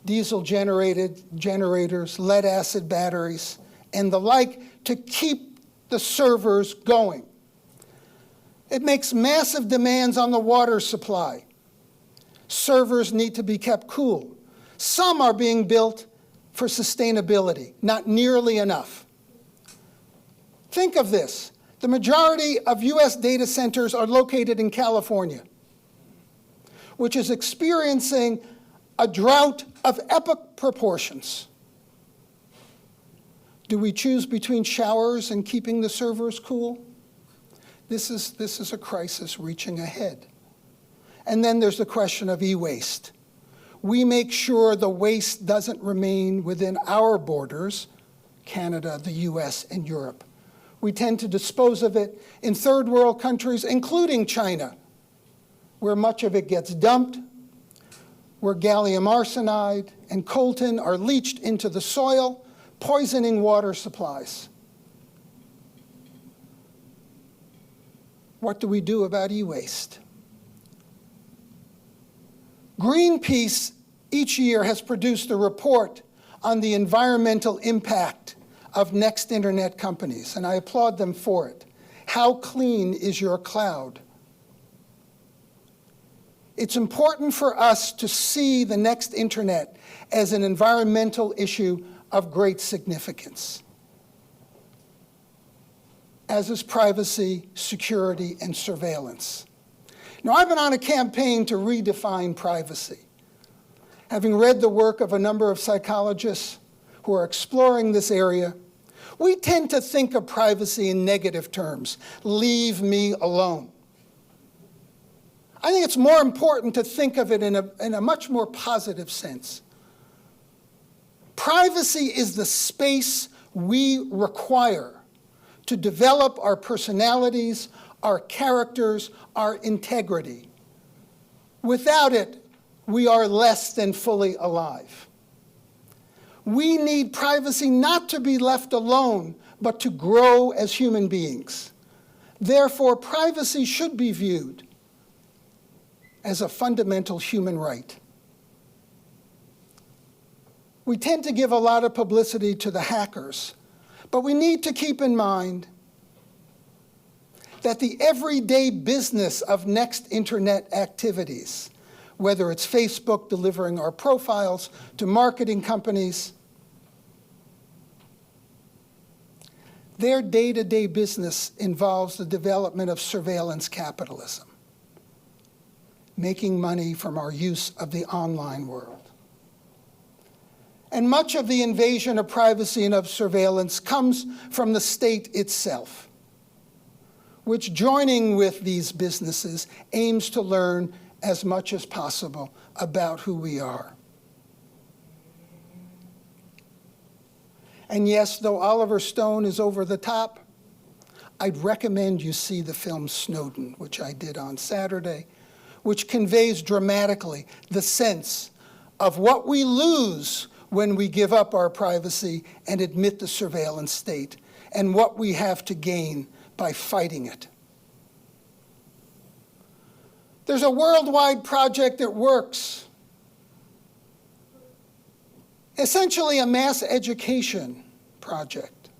diesel-generated generators, lead-acid batteries, and the like to keep the servers going. It makes massive demands on the water supply. Servers need to be kept cool. Some are being built for sustainability, not nearly enough. Think of this. The majority of US data centers are located in California, which is experiencing a drought of epic proportions. Do we choose between showers and keeping the servers cool? This is a crisis reaching ahead. And then there's the question of e-waste. We make sure the waste doesn't remain within our borders, Canada, the US, and Europe. We tend to dispose of it in third world countries, including China, where much of it gets dumped, where gallium arsenide and coltan are leached into the soil, poisoning water supplies. What do we do about e-waste? Greenpeace each year has produced a report on the environmental impact of next internet companies, and I applaud them for it. How clean is your cloud? It's important for us to see the next internet as an environmental issue of great significance, as is privacy, security, and surveillance. Now, I've been on a campaign to redefine privacy. Having read the work of a number of psychologists who are exploring this area, we tend to think of privacy in negative terms. Leave me alone. I think it's more important to think of it in a much more positive sense. Privacy is the space we require to develop our personalities, our characters, our integrity. Without it, we are less than fully alive. We need privacy not to be left alone, but to grow as human beings. Therefore, privacy should be viewed as a fundamental human right. We tend to give a lot of publicity to the hackers, but we need to keep in mind that the everyday business of next internet activities, whether it's Facebook delivering our profiles to marketing companies, their day-to-day business involves the development of surveillance capitalism, making money from our use of the online world. And much of the invasion of privacy and of surveillance comes from the state itself, which, joining with these businesses, aims to learn as much as possible about who we are. And yes, though Oliver Stone is over the top, I'd recommend you see the film Snowden, which I did on Saturday, which conveys dramatically the sense of what we lose when we give up our privacy and admit the surveillance state, and what we have to gain by fighting it. There's a worldwide project that works, essentially a mass education project,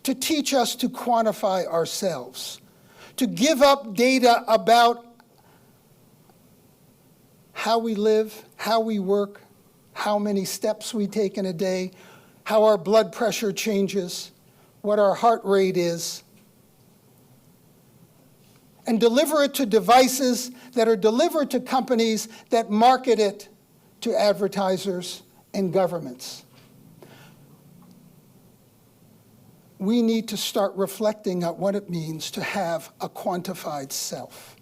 to teach us to quantify ourselves, to give up data about how we live, how we work, how many steps we take in a day, how our blood pressure changes, what our heart rate is, and deliver it to devices that are delivered to companies that market it to advertisers and governments. We need to start reflecting on what it means to have a quantified self.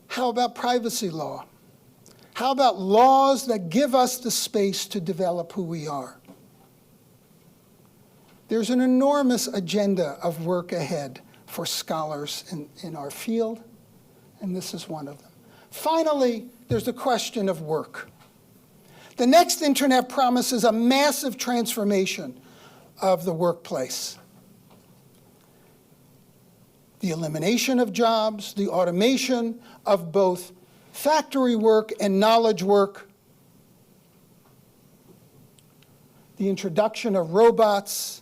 How about privacy law? How about laws that give us the space to develop who we are? There's an enormous agenda of work ahead for scholars in our field, and this is one of them. Finally, there's the question of work. The next internet promises a massive transformation of the workplace. The elimination of jobs, the automation of both factory work and knowledge work, the introduction of robots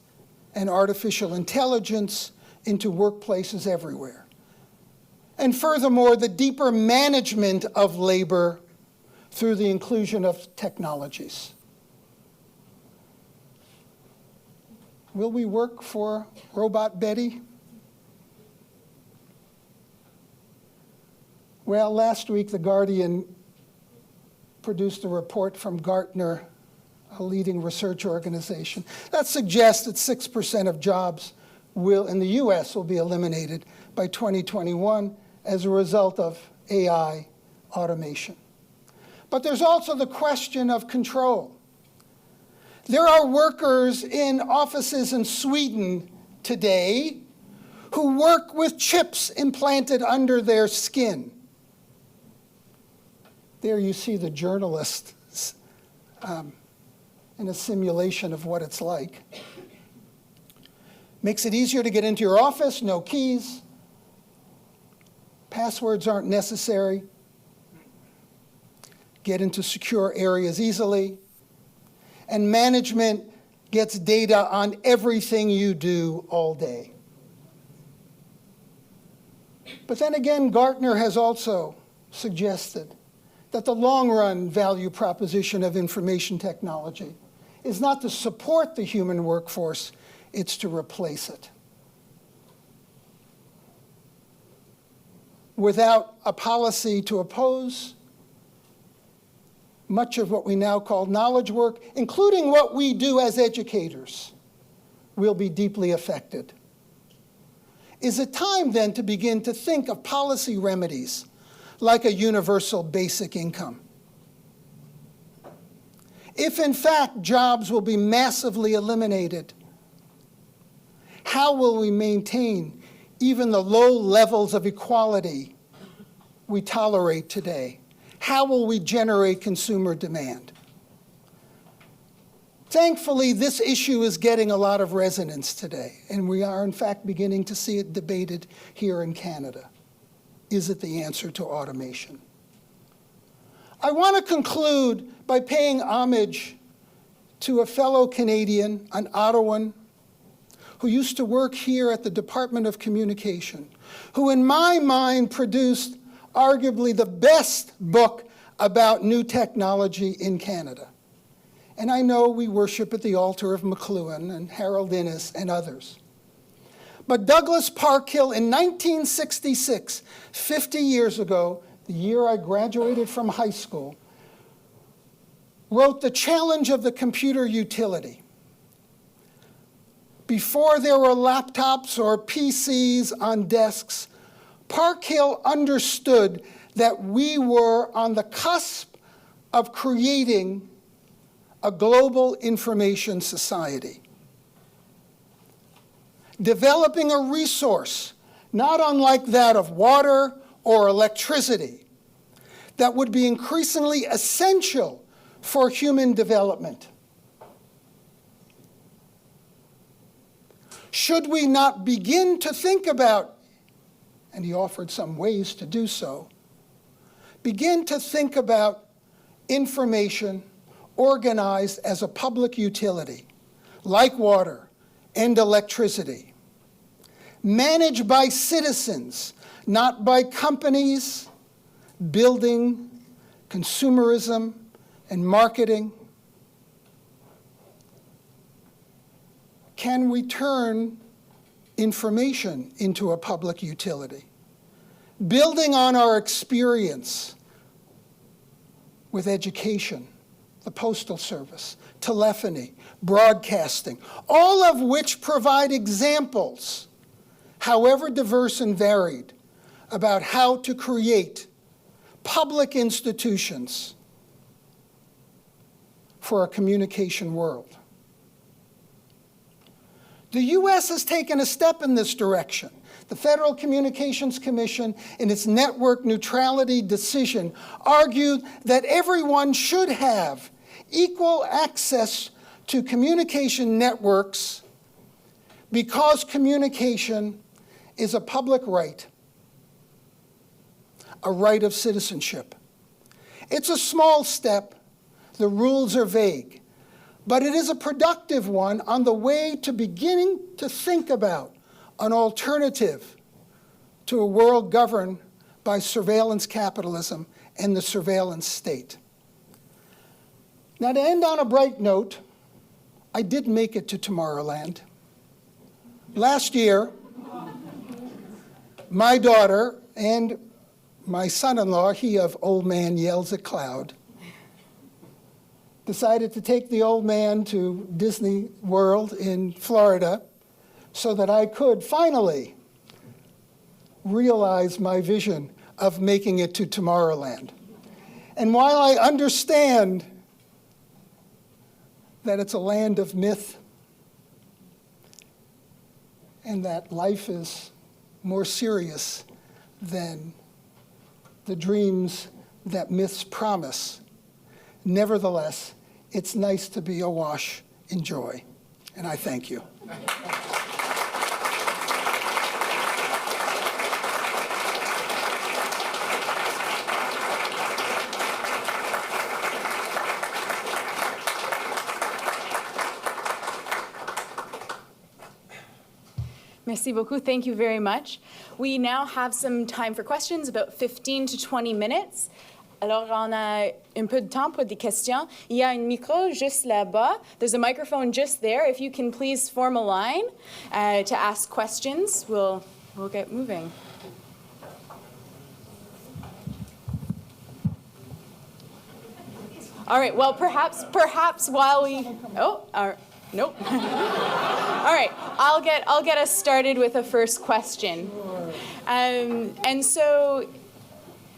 and artificial intelligence into workplaces everywhere. And furthermore, the deeper management of labor through the inclusion of technologies. Will we work for Robot Betty? Well, last week, The Guardian produced a report from Gartner, a leading research organization, that suggests that 6% of jobs in the US will be eliminated by 2021 as a result of AI automation. But there's also the question of control. There are workers in offices in Sweden today who work with chips implanted under their skin. There you see the journalist in a simulation of what it's like. Makes it easier to get into your office, no keys. Passwords aren't necessary. Get into secure areas easily. And management gets data on everything you do all day. But then again, Gartner has also suggested that the long-run value proposition of information technology is not to support the human workforce, it's to replace it. Without a policy to oppose much of what we now call knowledge work, including what we do as educators, will be deeply affected. Is it time then to begin to think of policy remedies like a universal basic income? If in fact jobs will be massively eliminated, how will we maintain even the low levels of equality we tolerate today? How will we generate consumer demand? Thankfully, this issue is getting a lot of resonance today, and we are in fact beginning to see it debated here in Canada. Is it the answer to automation? I want to conclude by paying homage to a fellow Canadian, an Ottawan, who used to work here at the Department of Communication, who in my mind produced arguably the best book about new technology in Canada. And I know we worship at the altar of McLuhan and Harold Innis and others. But Douglas Parkhill in 1966, 50 years ago, the year I graduated from high school, wrote The Challenge of the Computer Utility. Before there were laptops or PCs on desks, Parkhill understood that we were on the cusp of creating a global information society. Developing a resource, not unlike that of water or electricity, that would be increasingly essential for human development. Should we not begin to think about, and he offered some ways to do so, begin to think about information organized as a public utility, like water and electricity, managed by citizens, not by companies, building, consumerism, and marketing, can we turn information into a public utility? Building on our experience with education, the Postal Service, telephony, broadcasting, all of which provide examples, however diverse and varied, about how to create public institutions for a communication world. The US has taken a step in this direction. The Federal Communications Commission, in its network neutrality decision, argued that everyone should have equal access to communication networks because communication is a public right, a right of citizenship. It's a small step. The rules are vague. But it is a productive one on the way to beginning to think about an alternative to a world governed by surveillance capitalism and the surveillance state. Now, to end on a bright note, I did make it to Tomorrowland. Last year, my daughter and my son-in-law, he of old man yells at cloud, decided to take the old man to Disney World in Florida so that I could finally realize my vision of making it to Tomorrowland. And while I understand that it's a land of myth and that life is more serious than the dreams that myths promise, nevertheless, it's nice to be awash in joy, and I thank you. Merci beaucoup. Thank you very much. We now have some time for questions, about 15 to 20 minutes. Alors, on a un peu de temps pour des questions. Il y a un micro juste là-bas. There's a microphone just there. If you can please form a line to ask questions, we'll get moving. All right, well, perhaps while we, nope. All right, I'll get us started with a first question. And so,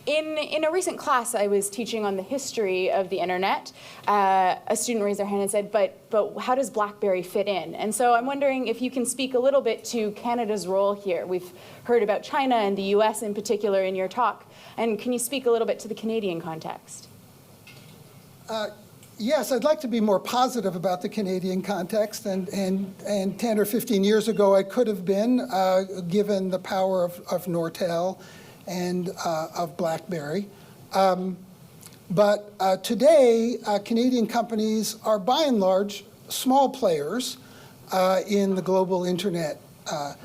in a recent class, I was teaching on the history of the internet. A student raised their hand and said, but how does BlackBerry fit in? And so I'm wondering if you can speak a little bit to Canada's role here. We've heard about China and the US in particular in your talk. And can you speak a little bit to the Canadian context? Yes, I'd like to be more positive about the Canadian context, and 10 or 15 years ago I could have been, given the power of Nortel and of BlackBerry. But today, Canadian companies are by and large small players in the global internet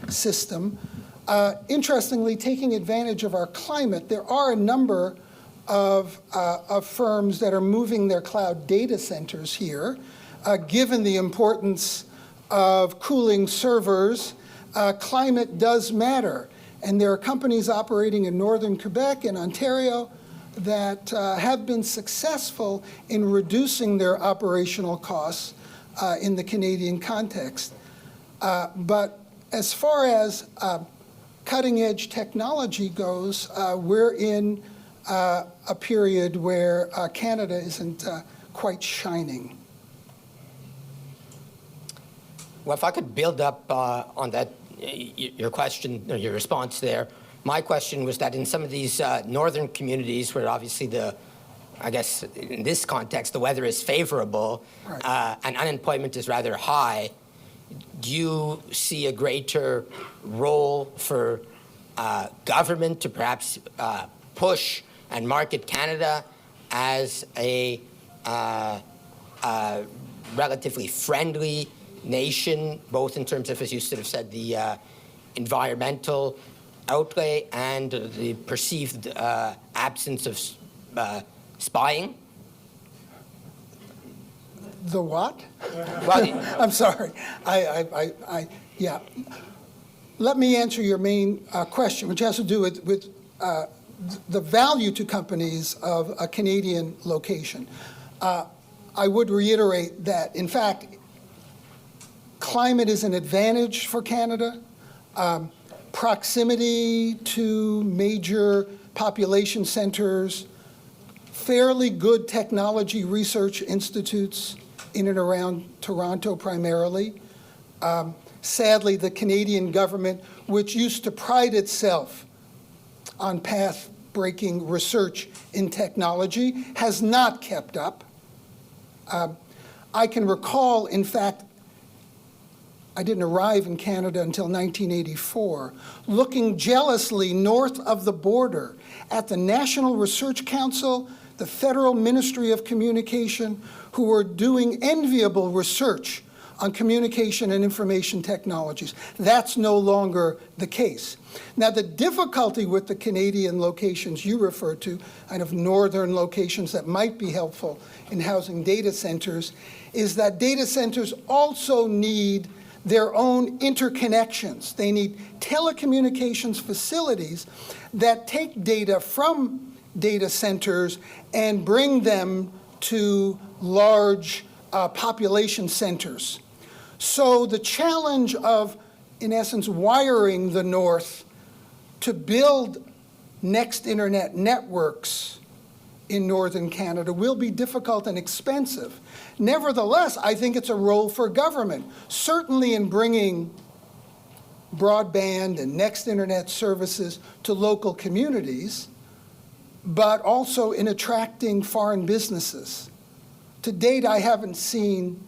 system. Interestingly, taking advantage of our climate, there are a number of firms that are moving their cloud data centers here. Given the importance of cooling servers, climate does matter. And there are companies operating in northern Quebec and Ontario that have been successful in reducing their operational costs in the Canadian context. But as far as cutting-edge technology goes, we're in a period where Canada isn't quite shining. Well, if I could build up on that, your question, or your response there. My question was that in some of these northern communities where obviously I guess in this context, the weather is favorable, right, and unemployment is rather high, do you see a greater role for government to perhaps push and market Canada as a relatively friendly nation, both in terms of, as you sort of said, the environmental outlay and the perceived absence of spying? The what? Well, I'm sorry. Yeah. Let me answer your main question, which has to do with the value to companies of a Canadian location. I would reiterate that, in fact, climate is an advantage for Canada. Proximity to major population centers, fairly good technology research institutes in and around Toronto primarily. Sadly, the Canadian government, which used to pride itself on path-breaking research in technology, has not kept up. I can recall, in fact, I didn't arrive in Canada until 1984, looking jealously north of the border at the National Research Council, the Federal Ministry of Communication, who were doing enviable research on communication and information technologies. That's no longer the case. Now, the difficulty with the Canadian locations you refer to, kind of northern locations that might be helpful in housing data centers, is that data centers also need their own interconnections. They need telecommunications facilities that take data from data centers and bring them to large population centers. So the challenge of, in essence, wiring the North to build next internet networks in northern Canada will be difficult and expensive. Nevertheless, I think it's a role for government, certainly in bringing broadband and next internet services to local communities, but also in attracting foreign businesses. To date, I haven't seen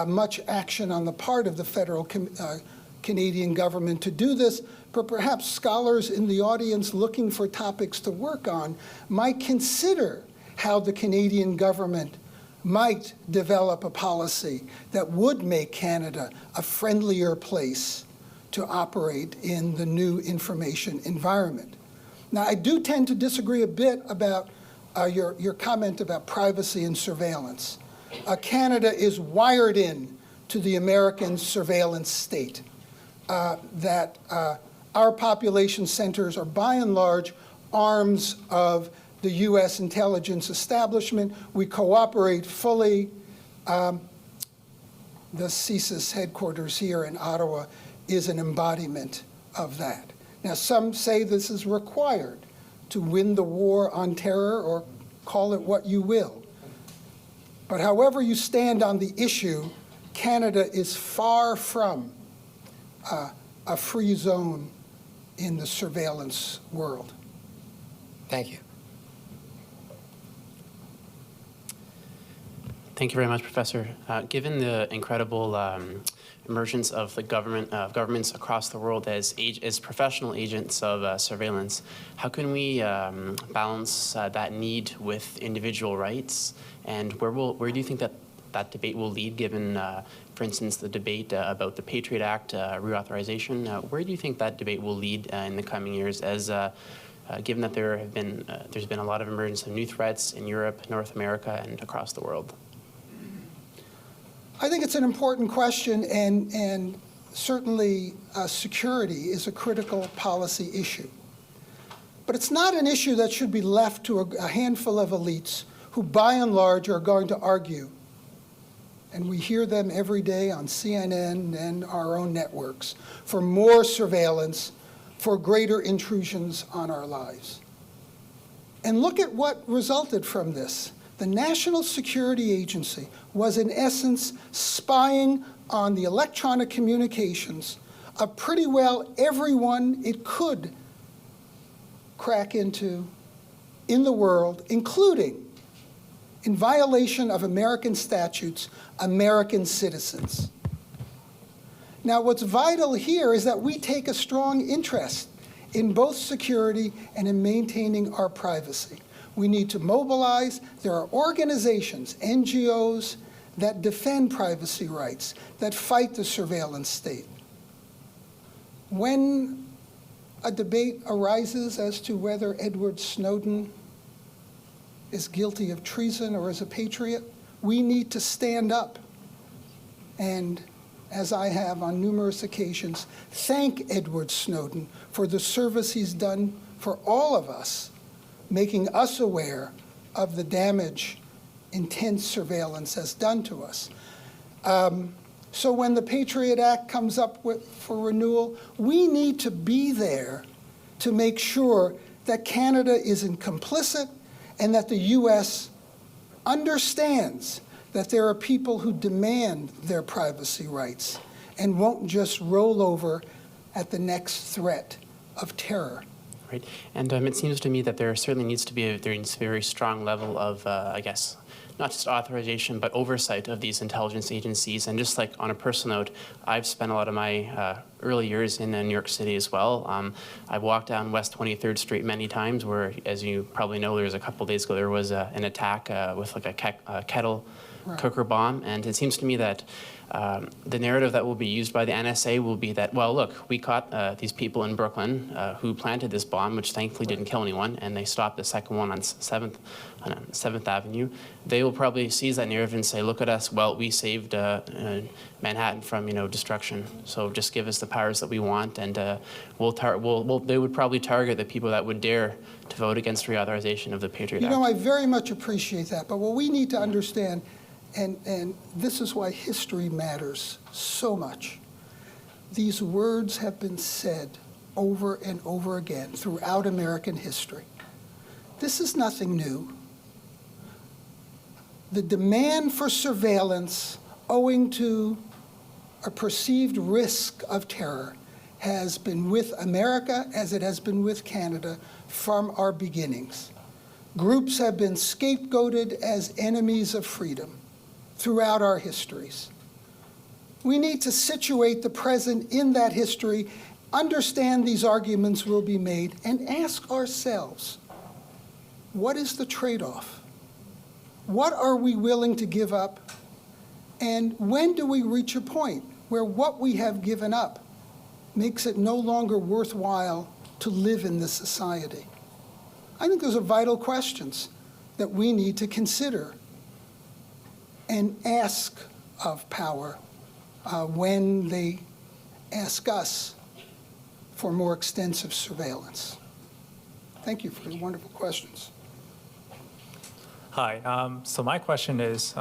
much action on the part of the federal Canadian government to do this, but perhaps scholars in the audience looking for topics to work on might consider how the Canadian government might develop a policy that would make Canada a friendlier place to operate in the new information environment. Now, I do tend to disagree a bit about your comment about privacy and surveillance. Canada is wired in to the American surveillance state, that our population centers are by and large arms of the US intelligence establishment. We cooperate fully. The CSIS headquarters here in Ottawa is an embodiment of that. Now, some say this is required to win the war on terror, or call it what you will. But however you stand on the issue, Canada is far from a free zone in the surveillance world. thank you. Thank you very much, Professor. Given the incredible emergence of the governments across the world as professional agents of surveillance, how can we balance that need with individual rights? And where do you think that debate will lead, given, for instance, the debate about the Patriot Act reauthorization? Where do you think that debate will lead in the coming years, as given that there's been a lot of emergence of new threats in Europe, North America, and across the world? I think it's an important question, and certainly security is a critical policy issue. But it's not an issue that should be left to a handful of elites who, by and large, are going to argue. And we hear them every day on CNN and our own networks for more surveillance, for greater intrusions on our lives. And look at what resulted from this. The National Security Agency was, in essence, spying on the electronic communications of pretty well everyone it could crack into in the world, including, in violation of American statutes, American citizens. Now, what's vital here is that we take a strong interest in both security and in maintaining our privacy. We need to mobilize. There are organizations, NGOs, that defend privacy rights, that fight the surveillance state. When a debate arises as to whether Edward Snowden is guilty of treason or is a patriot, we need to stand up and, as I have on numerous occasions, thank Edward Snowden for the service he's done for all of us, making us aware of the damage intense surveillance has done to us. So when the Patriot Act comes up for renewal, we need to be there to make sure that Canada isn't complicit and that the U.S. understands that there are people who demand their privacy rights and won't just roll over at the next threat of terror. Right. And it seems to me that there certainly needs to be a very strong level of, I guess, not just authorization, but oversight of these intelligence agencies. And just like on a personal note, I've spent a lot of my early years in New York City as well. I've walked down West 23rd Street many times where, as you probably know, there was a couple days ago, there was an attack with like a kettle cooker bomb. And it seems to me that the narrative that will be used by the NSA will be that, well, look, we caught these people in Brooklyn who planted this bomb, which thankfully didn't kill anyone, and they stopped the second one on 7th Avenue. They will probably seize that narrative and say, look at us, well, we saved Manhattan from, destruction. So just give us the powers that we want, and they would probably target the people that would dare to vote against reauthorization of the Patriot Act. I very much appreciate that, but what we need to understand, and this is why history matters so much. These words have been said over and over again throughout American history. This is nothing new. The demand for surveillance owing to a perceived risk of terror has been with America as it has been with Canada from our beginnings. Groups have been scapegoated as enemies of freedom throughout our histories. We need to situate the present in that history, understand these arguments will be made, and ask ourselves, what is the trade-off? What are we willing to give up? And when do we reach a point where what we have given up makes it no longer worthwhile to live in this society? I think those are vital questions that we need to consider and ask of power when they ask us for more extensive surveillance. Thank you for the wonderful questions. Hi, so my question is,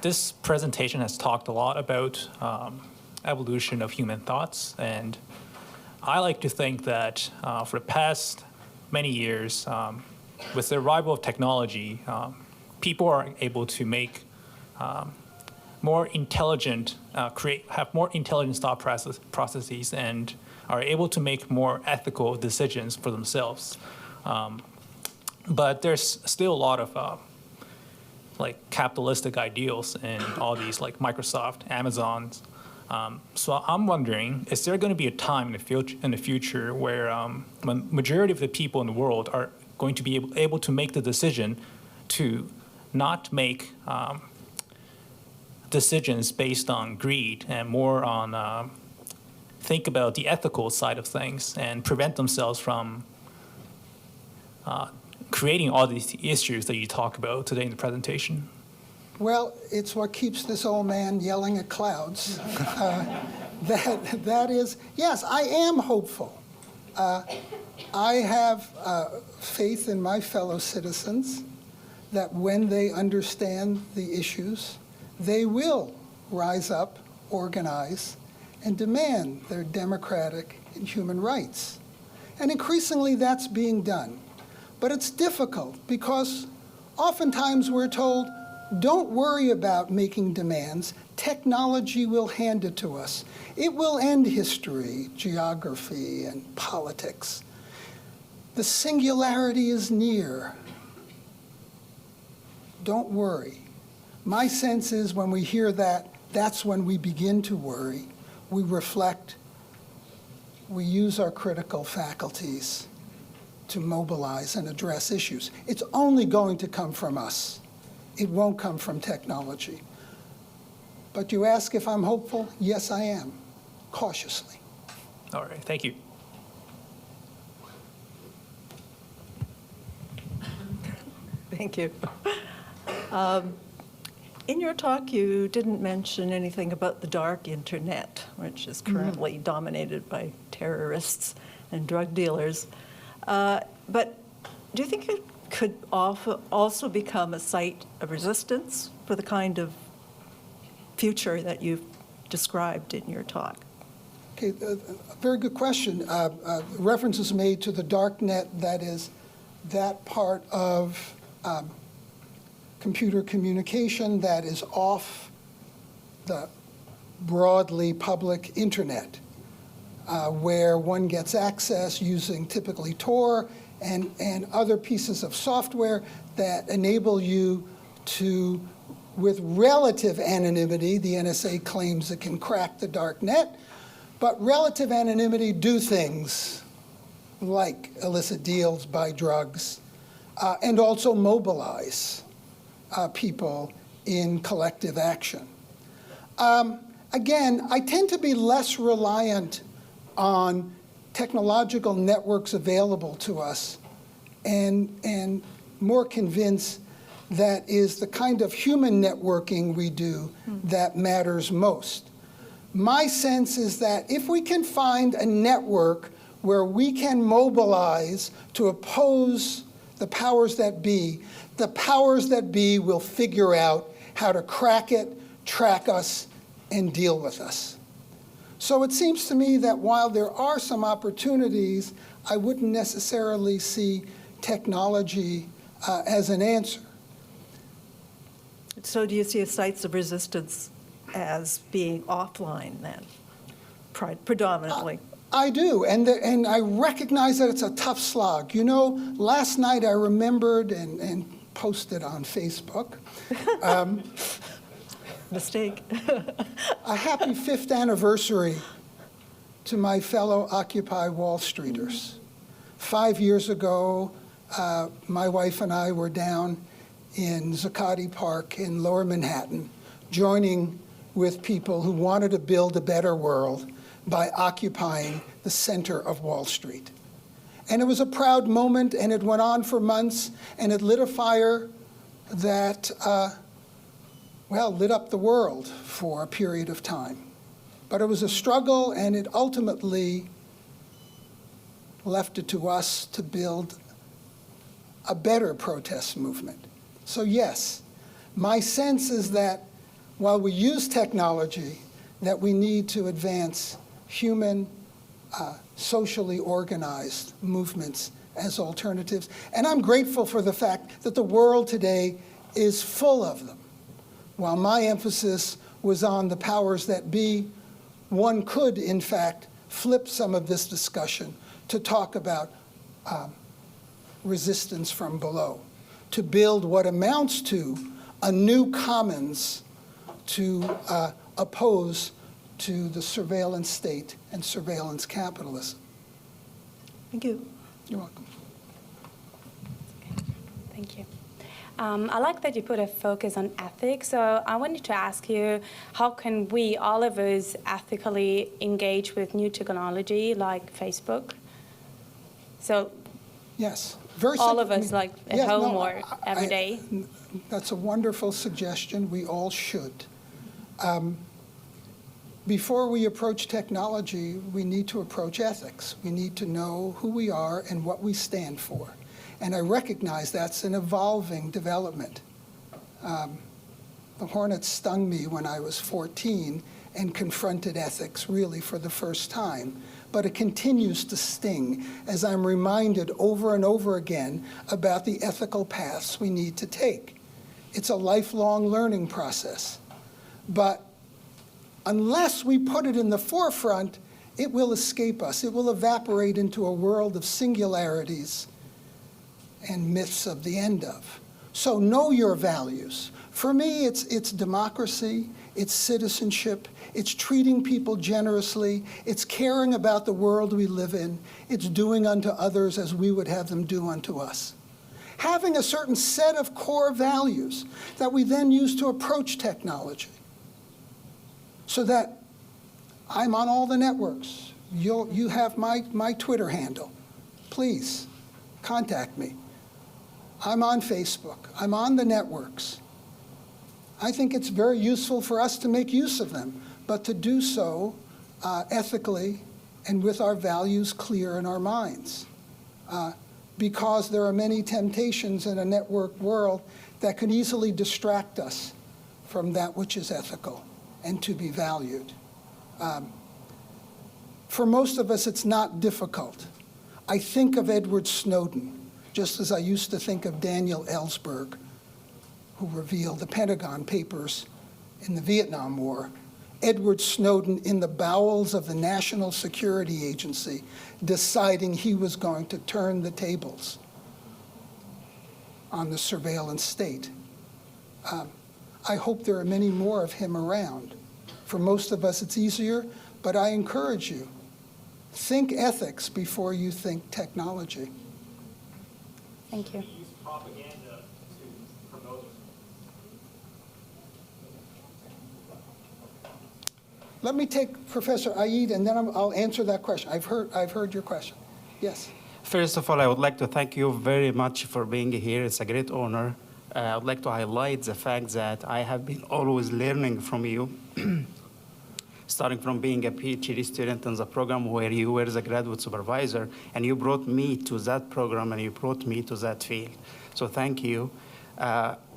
this presentation has talked a lot about evolution of human thoughts, and I like to think that for the past many years, with the arrival of technology, people are able to make more intelligent, have more intelligent thought processes and are able to make more ethical decisions for themselves. But there's still a lot of like capitalistic ideals in all these like Microsoft, Amazon's. So I'm wondering, is there going to be a time in the future where when majority of the people in the world are going to be able to make the decision to not make decisions based on greed and more on think about the ethical side of things and prevent themselves from creating all these issues that you talk about today in the presentation? Well, it's what keeps this old man yelling at clouds. That is, yes, I am hopeful. I have faith in my fellow citizens that when they understand the issues, they will rise up, organize, and demand their democratic and human rights. And increasingly that's being done. But it's difficult because oftentimes we're told, don't worry about making demands. Technology will hand it to us. It will end history, geography, and politics. The singularity is near. Don't worry. My sense is when we hear that, that's when we begin to worry. We reflect. We use our critical faculties to mobilize and address issues. It's only going to come from us. It won't come from technology. But you ask if I'm hopeful? Yes, I am, cautiously. All right, thank you. Thank you. In your talk, you didn't mention anything about the dark internet, which is currently dominated by terrorists and drug dealers. But do you think it could also become a site of resistance for the kind of future that you've described in your talk? Okay, a very good question. Reference is made to the dark net, that is that part of computer communication that is off the broadly public internet, where one gets access using typically Tor and other pieces of software that enable you to, with relative anonymity, the NSA claims it can crack the dark net, but relative anonymity, do things like illicit deals, buy drugs, and also mobilize people in collective action. Again, I tend to be less reliant on technological networks available to us and more convinced that is the kind of human networking we do that matters most. My sense is that if we can find a network where we can mobilize to oppose the powers that be, the powers that be will figure out how to crack it, track us, and deal with us. So it seems to me that while there are some opportunities, I wouldn't necessarily see technology as an answer. So do you see sites of resistance as being offline then, predominantly? I do, and I recognize that it's a tough slog. You know, last night I remembered and posted on Facebook Mistake. a happy 5th anniversary to my fellow Occupy Wall Streeters. 5 years ago, my wife and I were down in Zuccotti Park in Lower Manhattan, joining with people who wanted to build a better world by occupying the center of Wall Street. And it was a proud moment, and it went on for months, and it lit a fire that, lit up the world for a period of time. But it was a struggle, and it ultimately left it to us to build a better protest movement. So yes, my sense is that while we use technology, that we need to advance human, socially organized movements as alternatives. And I'm grateful for the fact that the world today is full of them. While my emphasis was on the powers that be, one could, in fact, flip some of this discussion to talk about resistance from below, to build what amounts to a new commons to oppose to the surveillance state and surveillance capitalism. Thank you. You're welcome. Thank you. I like that you put a focus on ethics. So I wanted to ask you, how can we, all of us, ethically engage with new technology like Facebook? So Yes. all of us, like at home or every day? That's a wonderful suggestion. We all should. Before we approach technology, we need to approach ethics. We need to know who we are and what we stand for. And I recognize that's an evolving development. The hornet stung me when I was 14 and confronted ethics really for the first time. But it continues to sting as I'm reminded over and over again about the ethical paths we need to take. It's a lifelong learning process. But unless we put it in the forefront, it will escape us. It will evaporate into a world of singularities and myths of the end of. So know your values. For me, it's democracy, it's citizenship, it's treating people generously, it's caring about the world we live in, it's doing unto others as we would have them do unto us. Having a certain set of core values that we then use to approach technology. So that I'm on all the networks. You have my Twitter handle. Please contact me. I'm on Facebook. I'm on the networks. I think it's very useful for us to make use of them, but to do so ethically and with our values clear in our minds. Because there are many temptations in a networked world that can easily distract us from that which is ethical and to be valued. For most of us, it's not difficult. I think of Edward Snowden, just as I used to think of Daniel Ellsberg, who revealed the Pentagon Papers in the Vietnam War. Edward Snowden in the bowels of the National Security Agency, deciding he was going to turn the tables on the surveillance state. I hope there are many more of him around. For most of us, it's easier, but I encourage you, think ethics before you think technology. Thank you. Use propaganda to promote. Let me take Professor Aid, and then I'll answer that question. I've heard your question. Yes. First of all, I would like to thank you very much for being here. It's a great honor. I would like to highlight the fact that I have been always learning from you, starting from being a PhD student in the program where you were the graduate supervisor, and you brought me to that program and you brought me to that field. So thank you.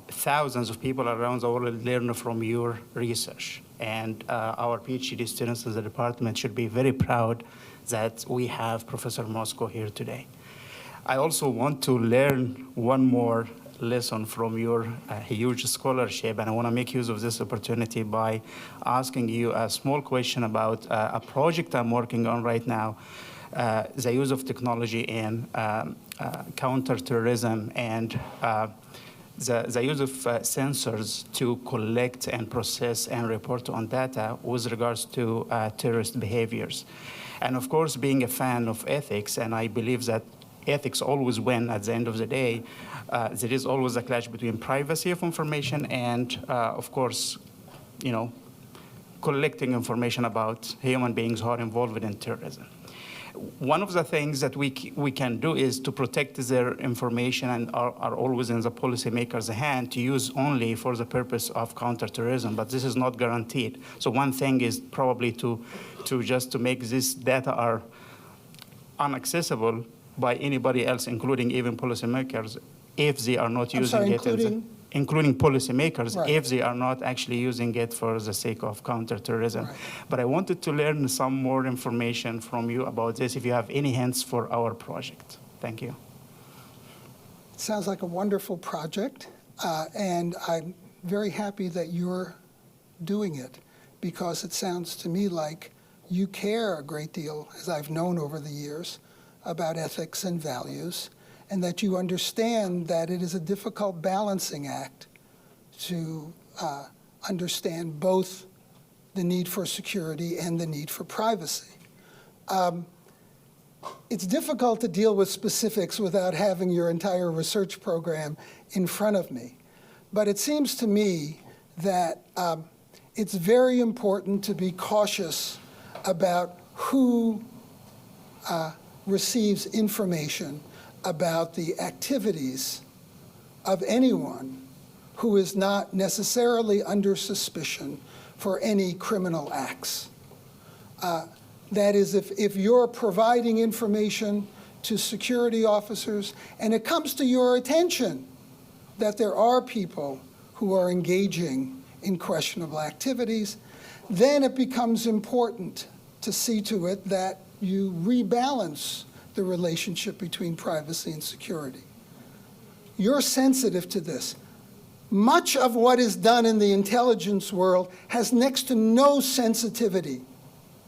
Thousands of people around the world learn from your research, and our PhD students in the department should be very proud that we have Professor Mosco here today. I also want to learn one more lesson from your huge scholarship, and I want to make use of this opportunity by asking you a small question about a project I'm working on right now, the use of technology in counterterrorism and the use of sensors to collect and process and report on data with regards to terrorist behaviors. And of course, being a fan of ethics, and I believe that ethics always win at the end of the day, there is always a clash between privacy of information and, of course, collecting information about human beings who are involved in terrorism. One of the things that we can do is to protect their information and are always in the policymakers' hand to use only for the purpose of counterterrorism, but this is not guaranteed. So one thing is probably to make this data are inaccessible by anybody else, including even policymakers, if they are not using it. Including policymakers, right, if they are not actually using it for the sake of counterterrorism. Right. But I wanted to learn some more information from you about this, if you have any hints for our project. Thank you. Sounds like a wonderful project, and I'm very happy that you're doing it, because it sounds to me like you care a great deal, as I've known over the years, about ethics and values, and that you understand that it is a difficult balancing act to understand both the need for security and the need for privacy. It's difficult to deal with specifics without having your entire research program in front of me. But it seems to me that it's very important to be cautious about who receives information about the activities of anyone who is not necessarily under suspicion for any criminal acts. That is, if you're providing information to security officers and it comes to your attention that there are people who are engaging in questionable activities, then it becomes important to see to it that you rebalance the relationship between privacy and security. You're sensitive to this. Much of what is done in the intelligence world has next to no sensitivity,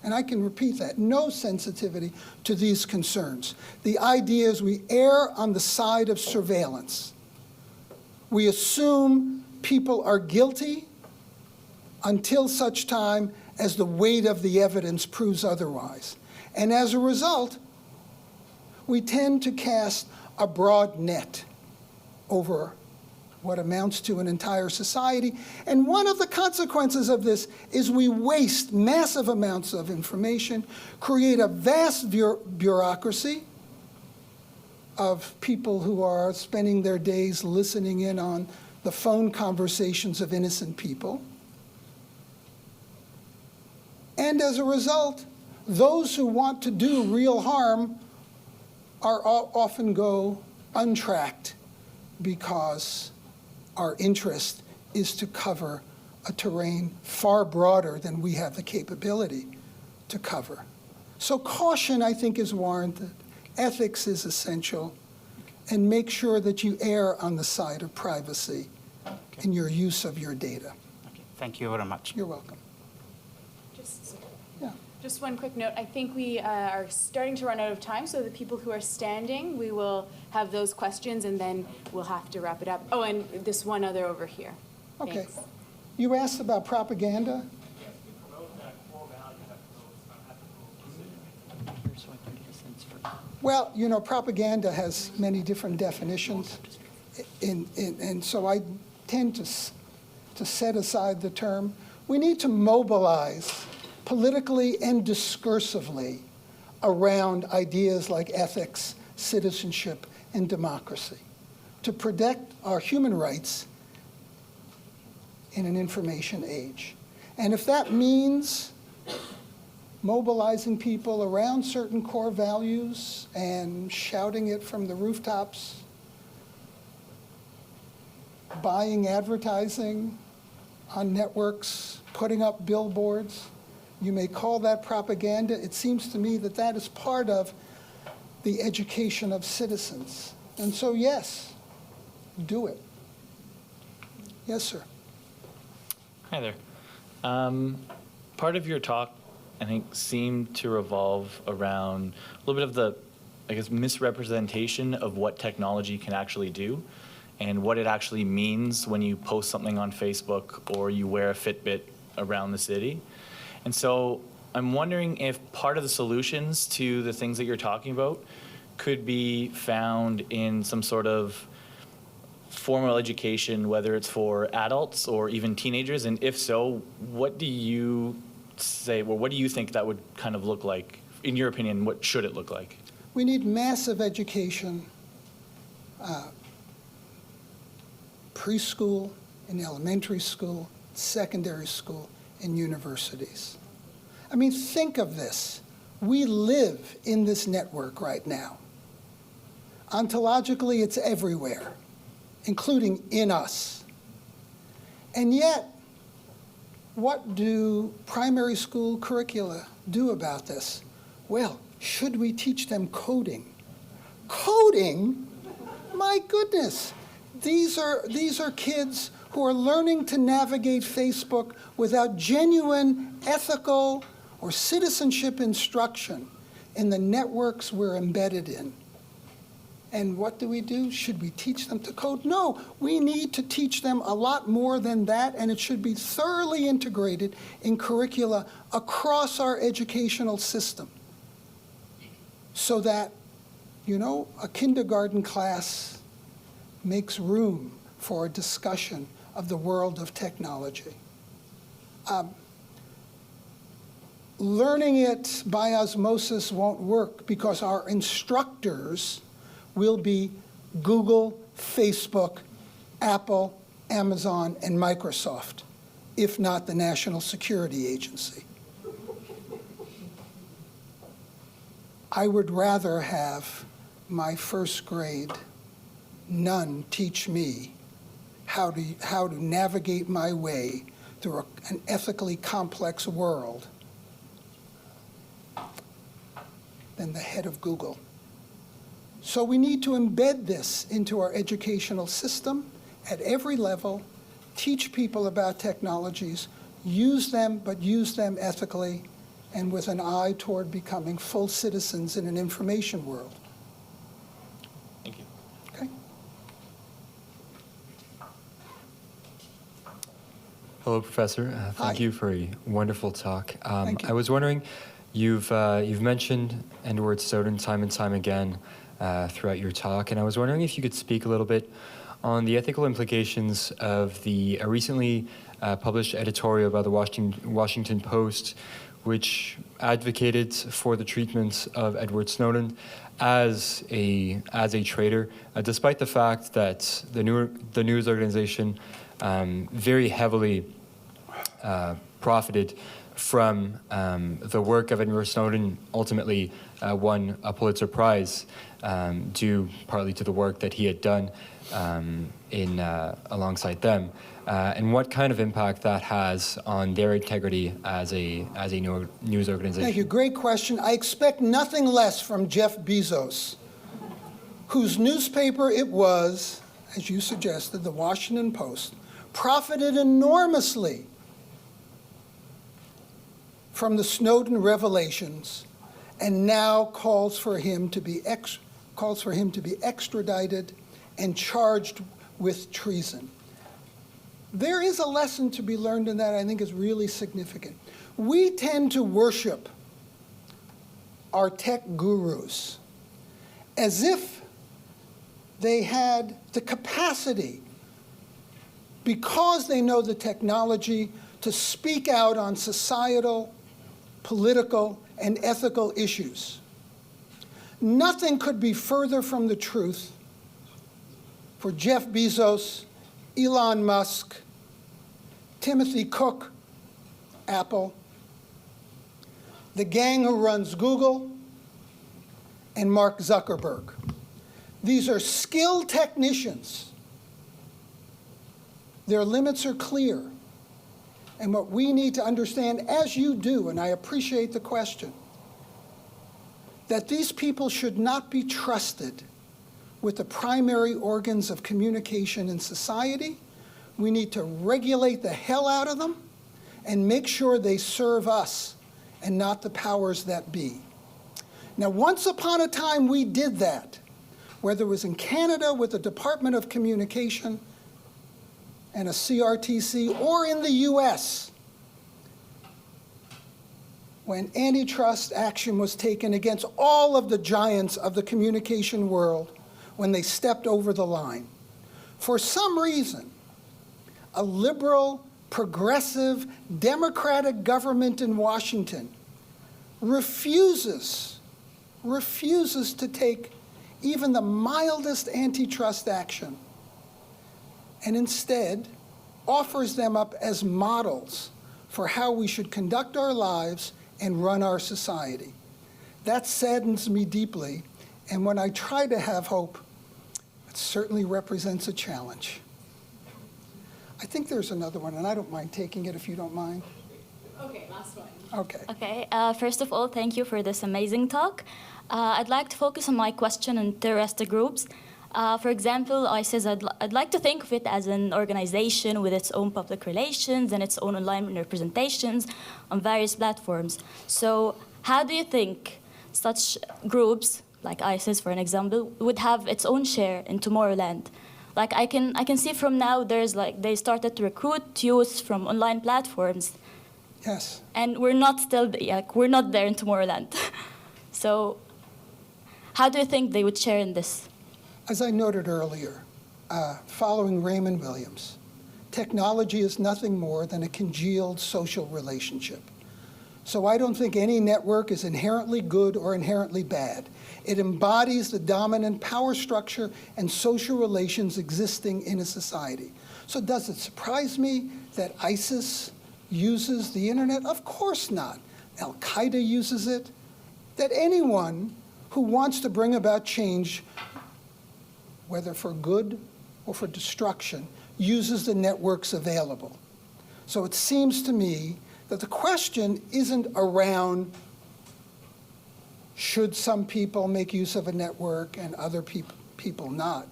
and I can repeat that, no sensitivity to these concerns. The idea is we err on the side of surveillance. We assume people are guilty until such time as the weight of the evidence proves otherwise. And as a result, we tend to cast a broad net over what amounts to an entire society. And one of the consequences of this is we waste massive amounts of information, create a vast bureaucracy of people who are spending their days listening in on the phone conversations of innocent people. And as a result, those who want to do real harm often go untracked because our interest is to cover a terrain far broader than we have the capability to cover. So caution, I think, is warranted. Ethics is essential. And make sure that you err on the side of privacy in your use of your data. Okay. Thank you very much. You're welcome. Just one quick note. I think we are starting to run out of time, so the people who are standing, we will have those questions, and then we'll have to wrap it up. Oh, and this one other over here. Okay. Thanks. You asked about propaganda. Well, you know, propaganda has many different definitions, and so I tend to set aside the term. We need to mobilize politically and discursively around ideas like ethics, citizenship, and democracy to protect our human rights in an information age. And if that means mobilizing people around certain core values and shouting it from the rooftops, buying advertising on networks, putting up billboards, you may call that propaganda. It seems to me that that is part of the education of citizens. And so, yes, do it. Yes, sir. Hi there. Part of your talk, I think, seemed to revolve around a little bit of the, I guess, misrepresentation of what technology can actually do and what it actually means when you post something on Facebook or you wear a Fitbit around the city. And so I'm wondering if part of the solutions to the things that you're talking about could be found in some sort of formal education, whether it's for adults or even teenagers, and if so, what do you say, well, what do you think that would kind of look like? In your opinion, what should it look like? We need massive education, preschool, in elementary school, secondary school, and universities. I mean, think of this. We live in this network right now. Ontologically, it's everywhere, including in us. And yet, what do primary school curricula do about this? Well, should we teach them coding? Coding? My goodness. These are kids who are learning to navigate Facebook without genuine ethical or citizenship instruction in the networks we're embedded in. And what do? Should we teach them to code? No, we need to teach them a lot more than that, and it should be thoroughly integrated in curricula across our educational system so that, you know, a kindergarten class makes room for a discussion of the world of technology. Learning it by osmosis won't work because our instructors will be Google, Facebook, Apple, Amazon, and Microsoft, if not the National Security Agency. I would rather have my first grade nun teach me how to navigate my way through an ethically complex world than the head of Google. So we need to embed this into our educational system at every level, teach people about technologies, use them, but use them ethically and with an eye toward becoming full citizens in an information world. Thank you. Okay? Hello, Professor. Thank Hi. you for a wonderful talk. Thank you. I was wondering, you've mentioned Edward Snowden time and time again throughout your talk, and I was wondering if you could speak a little bit on the ethical implications of the recently published editorial by the Washington Post, which advocated for the treatment of Edward Snowden as a traitor, despite the fact that the news organization very heavily profited from the work of Edward Snowden, ultimately won a Pulitzer Prize due partly to the work that he had done alongside them, and what kind of impact that has on their integrity as a news organization. Thank you. Great question. I expect nothing less from Jeff Bezos, whose newspaper it was, as you suggested, the Washington Post, profited enormously from the Snowden revelations, and now calls for him to be extradited and charged with treason. There is a lesson to be learned in that I think is really significant. We tend to worship our tech gurus as if they had the capacity, because they know the technology, to speak out on societal, political, and ethical issues. Nothing could be further from the truth for Jeff Bezos, Elon Musk, Timothy Cook, Apple, the gang who runs Google, and Mark Zuckerberg. These are skilled technicians. Their limits are clear. And what we need to understand, as you do, and I appreciate the question, that these people should not be trusted with the primary organs of communication in society. We need to regulate the hell out of them and make sure they serve us and not the powers that be. Now, once upon a time, we did that, whether it was in Canada with the Department of Communication and a CRTC, or in the US, when antitrust action was taken against all of the giants of the communication world when they stepped over the line. For some reason, a liberal, progressive, democratic government in Washington refuses to take even the mildest antitrust action, and instead offers them up as models for how we should conduct our lives and run our society. That saddens me deeply, and when I try to have hope, it certainly represents a challenge. I think there's another one, and I don't mind taking it if you don't mind. Okay, last one. Okay. Okay, first of all, thank you for this amazing talk. I'd like to focus on my question on terrorist groups. For example, ISIS, I'd like to think of it as an organization with its own public relations and its own online representations on various platforms. So how do you think such groups, like ISIS for an example, would have its own share in Tomorrowland? Like I can see from now they started to recruit youth from online platforms. Yes. And we're not there in Tomorrowland. So how do you think they would share in this? As I noted earlier, following Raymond Williams, technology is nothing more than a congealed social relationship. So I don't think any network is inherently good or inherently bad. It embodies the dominant power structure and social relations existing in a society. So does it surprise me that ISIS uses the internet? Of course not. Al-Qaeda uses it. That anyone who wants to bring about change, whether for good or for destruction, uses the networks available. So it seems to me that the question isn't around should some people make use of a network and other people not.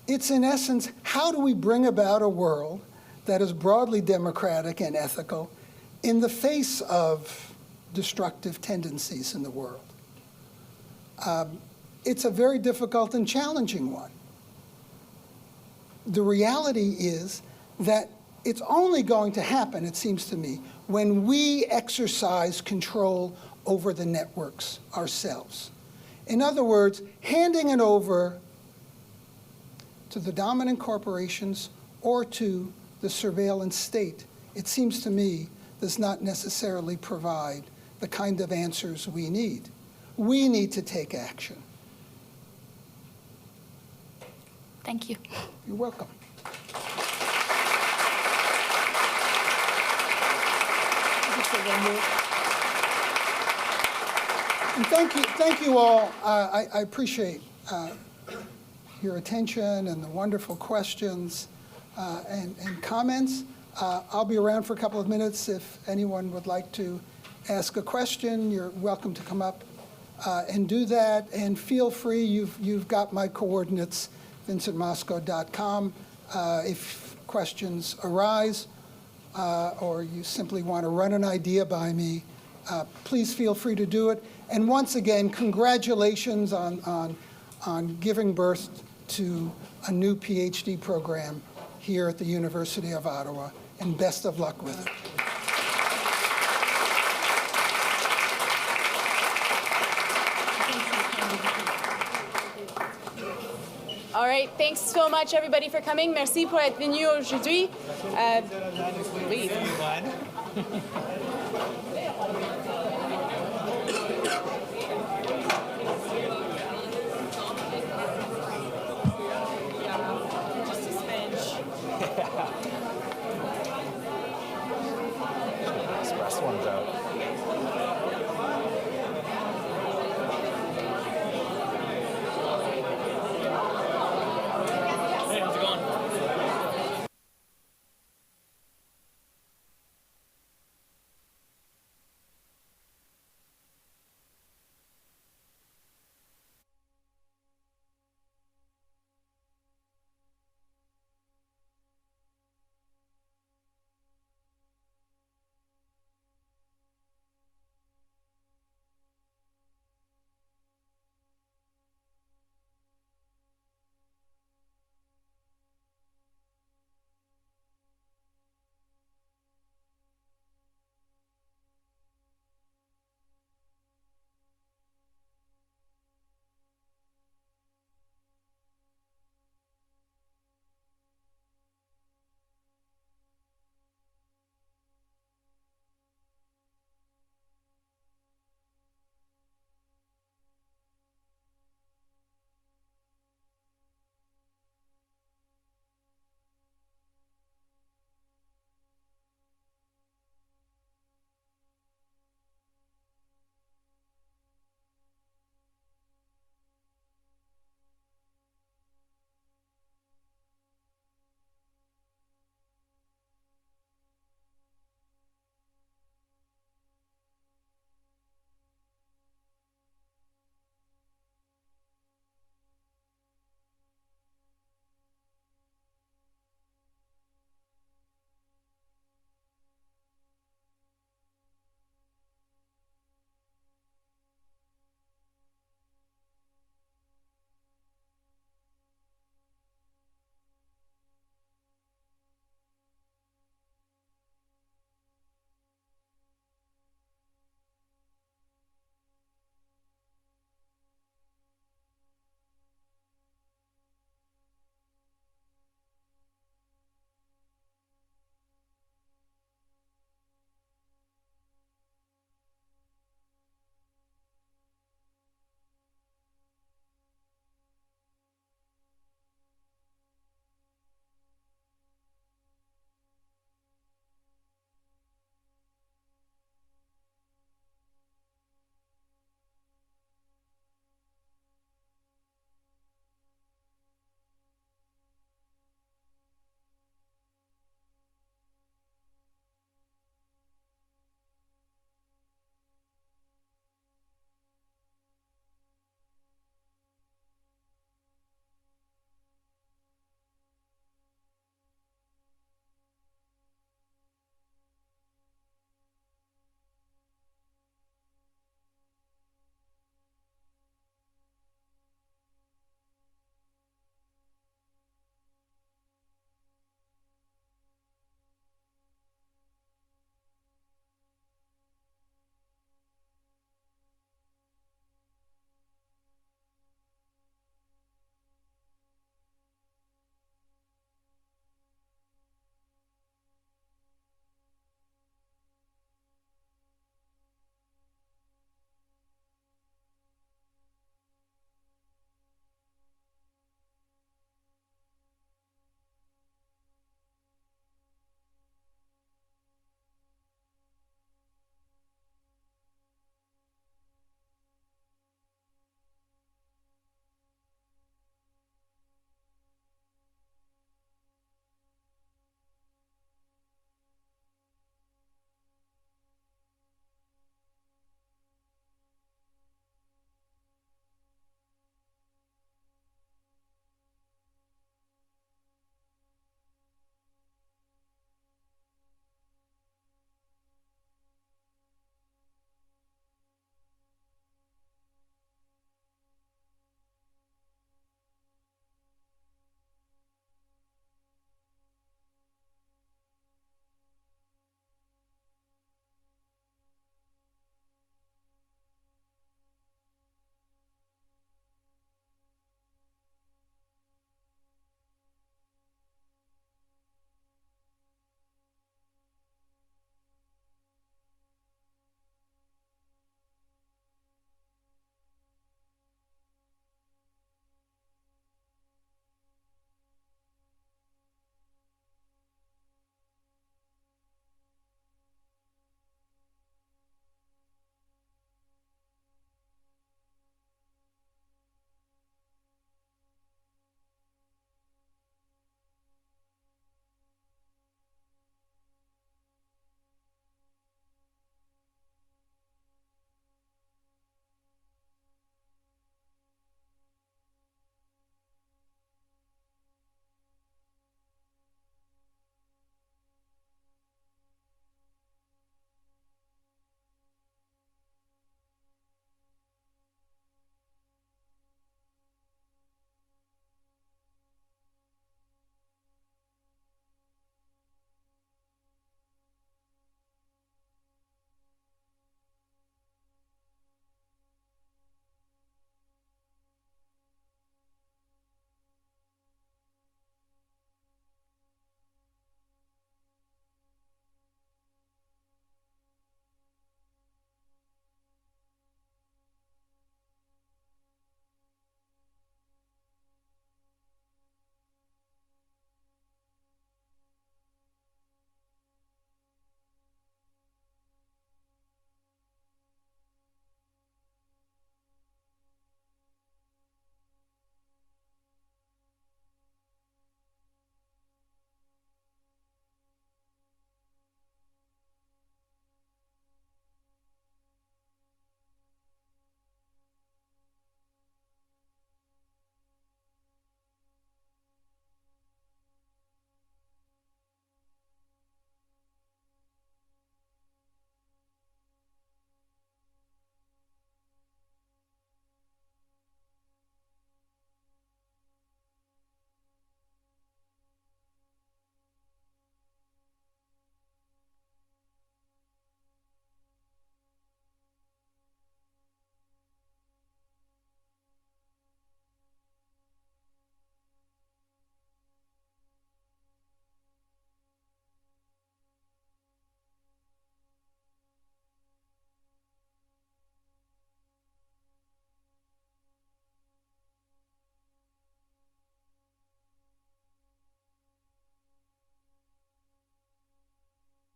It's in essence, how do we bring about a world that is broadly democratic and ethical in the face of destructive tendencies in the world? It's a very difficult and challenging one. The reality is that it's only going to happen, it seems to me, when we exercise control over the networks ourselves. In other words, handing it over to the dominant corporations or to the surveillance state, it seems to me does not necessarily provide the kind of answers we need. We need to take action. Thank you. You're welcome. And thank you all. I appreciate your attention and the wonderful questions and comments. I'll be around for a couple of minutes. If anyone would like to ask a question, you're welcome to come up and do that. And feel free, you've got my coordinates, vincentmosco.com. If questions arise or you simply want to run an idea by me, please feel free to do it. And once again, congratulations on giving birth to a new PhD program here at the University of Ottawa, and best of luck with it. All right, thanks so much everybody for coming. Merci pour être venu aujourd'hui. Oui.